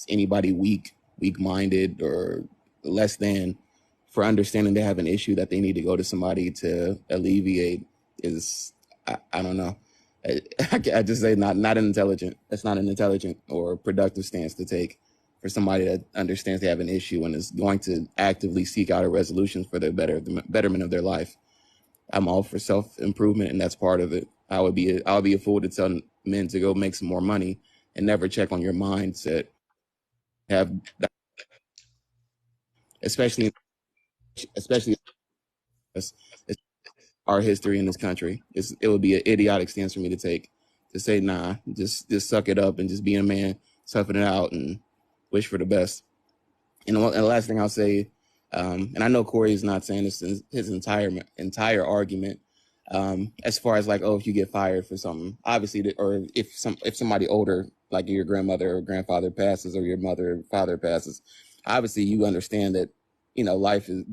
anybody weak-minded or less than for understanding they have an issue that they need to go to somebody to alleviate is, I don't know. I just say not intelligent. That's not an intelligent or productive stance to take for somebody that understands they have an issue and is going to actively seek out a resolution for the betterment of their life. I'm all for self-improvement, and that's part of it. I'll be a fool to tell men to go make some more money and never check on your mindset. Especially our history in this country. It would be an idiotic stance for me to take, to say, nah, just suck it up and just be a man, toughen it out, and wish for the best. And the last thing I'll say, and I know Corey is not saying this in his entire argument, as far as like, oh, if you get fired for something, obviously, or if somebody older, like your grandmother or grandfather passes, or your mother or father passes, obviously you understand that, you know,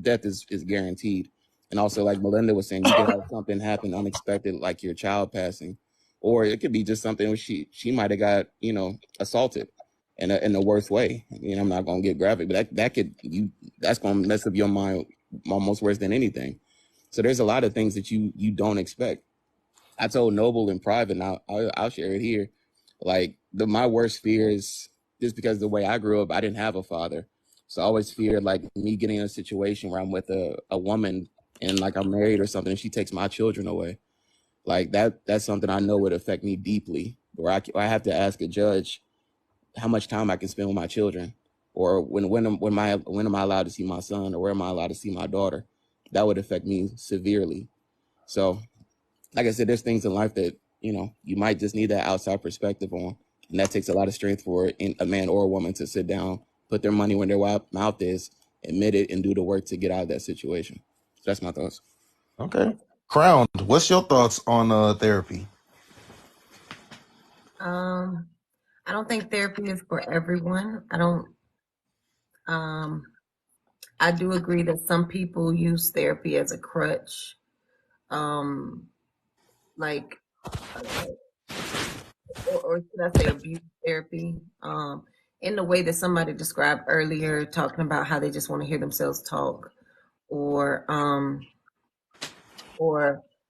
death is guaranteed. And also, like Melinda was saying, you could have something happen unexpected, like your child passing, or it could be just something where she might have got, you know, assaulted in the worst way. I mean, I'm not gonna get graphic, but that's gonna mess up your mind almost worse than anything. So there's a lot of things that you don't expect. I told Noble in private, and I'll share it here. Like my worst fear is just because the way I grew up, I didn't have a father, so I always feared like me getting in a situation where I'm with a woman and like I'm married or something, and she takes my children away. Like that's something I know would affect me deeply, where I have to ask a judge how much time I can spend with my children, or when am I allowed to see my son, or where am I allowed to see my daughter? That would affect me severely. So, like I said, there's things in life that, you know, you might just need that outside perspective on, and that takes a lot of strength for a man or a woman to sit down, put their money where their mouth is, admit it, and do the work to get out of that situation. So that's my thoughts. Okay. Crown, what's your thoughts on therapy? I don't think therapy is for everyone. I do agree that some people use therapy as a crutch. Like, or should I say abuse therapy? In the way that somebody described earlier, talking about how they just want to hear themselves talk, or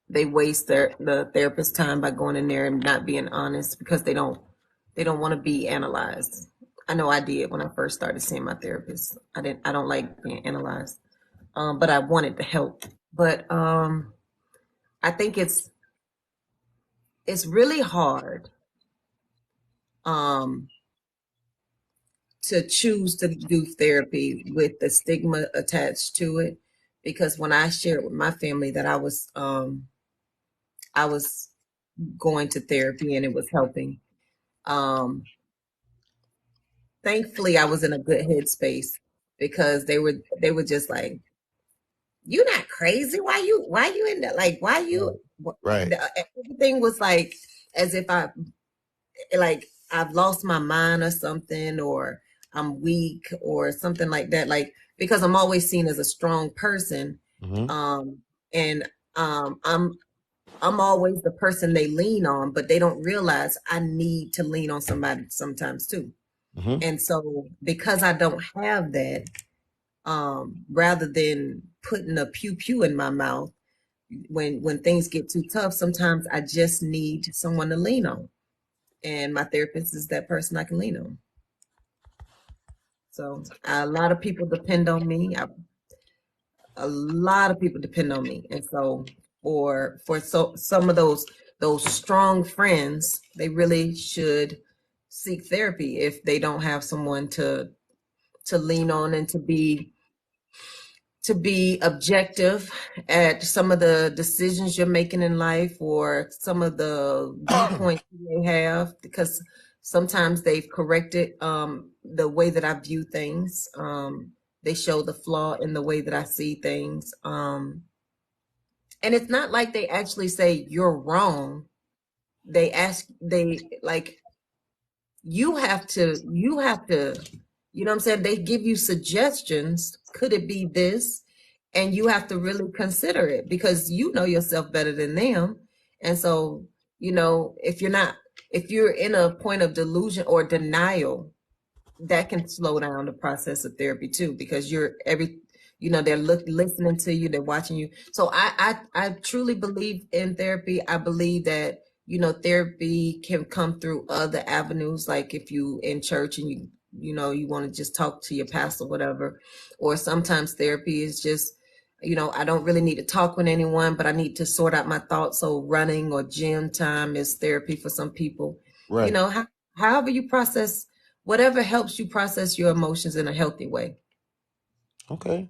they waste the therapist's time by going in there and not being honest because they don't want to be analyzed. I know I did when I first started seeing my therapist. I don't like being analyzed, but I wanted to help. But I think it's really hard to choose to do therapy with the stigma attached to it, because when I shared with my family that I was going to therapy and it was helping, thankfully I was in a good headspace, because they were just like, "You're not crazy. Why you in that? Like, why you?" Right. Everything was like as if I've lost my mind or something, or I'm weak or something like that. Like, because I'm always seen as a strong person, and I'm always the person they lean on, but they don't realize I need to lean on somebody sometimes too. And so because I don't have that, rather than putting a pew pew in my mouth, when things get too tough, sometimes I just need someone to lean on. And my therapist is that person I can lean on. So a lot of people depend on me. A lot of people depend on me. And so some of those strong friends, they really should seek therapy if they don't have someone to lean on and to be objective at some of the decisions you're making in life, or some of the viewpoints you may have, because sometimes they've corrected the way that I view things. They show the flaw in the way that I see things. And it's not like they actually say you're wrong. They like, you have to, you know what I'm saying? They give you suggestions. Could it be this? And you have to really consider it, because you know yourself better than them. And so, you know, if you're in a point of delusion or denial, that can slow down the process of therapy too, because they're listening to you, they're watching you. So I truly believe in therapy. I believe that, you know, therapy can come through other avenues, like if you in church and you want to just talk to your pastor, whatever. Or sometimes therapy is just, you know, I don't really need to talk with anyone, but I need to sort out my thoughts. So running or gym time is therapy for some people. Right. You know, however you process, whatever helps you process your emotions in a healthy way. Okay.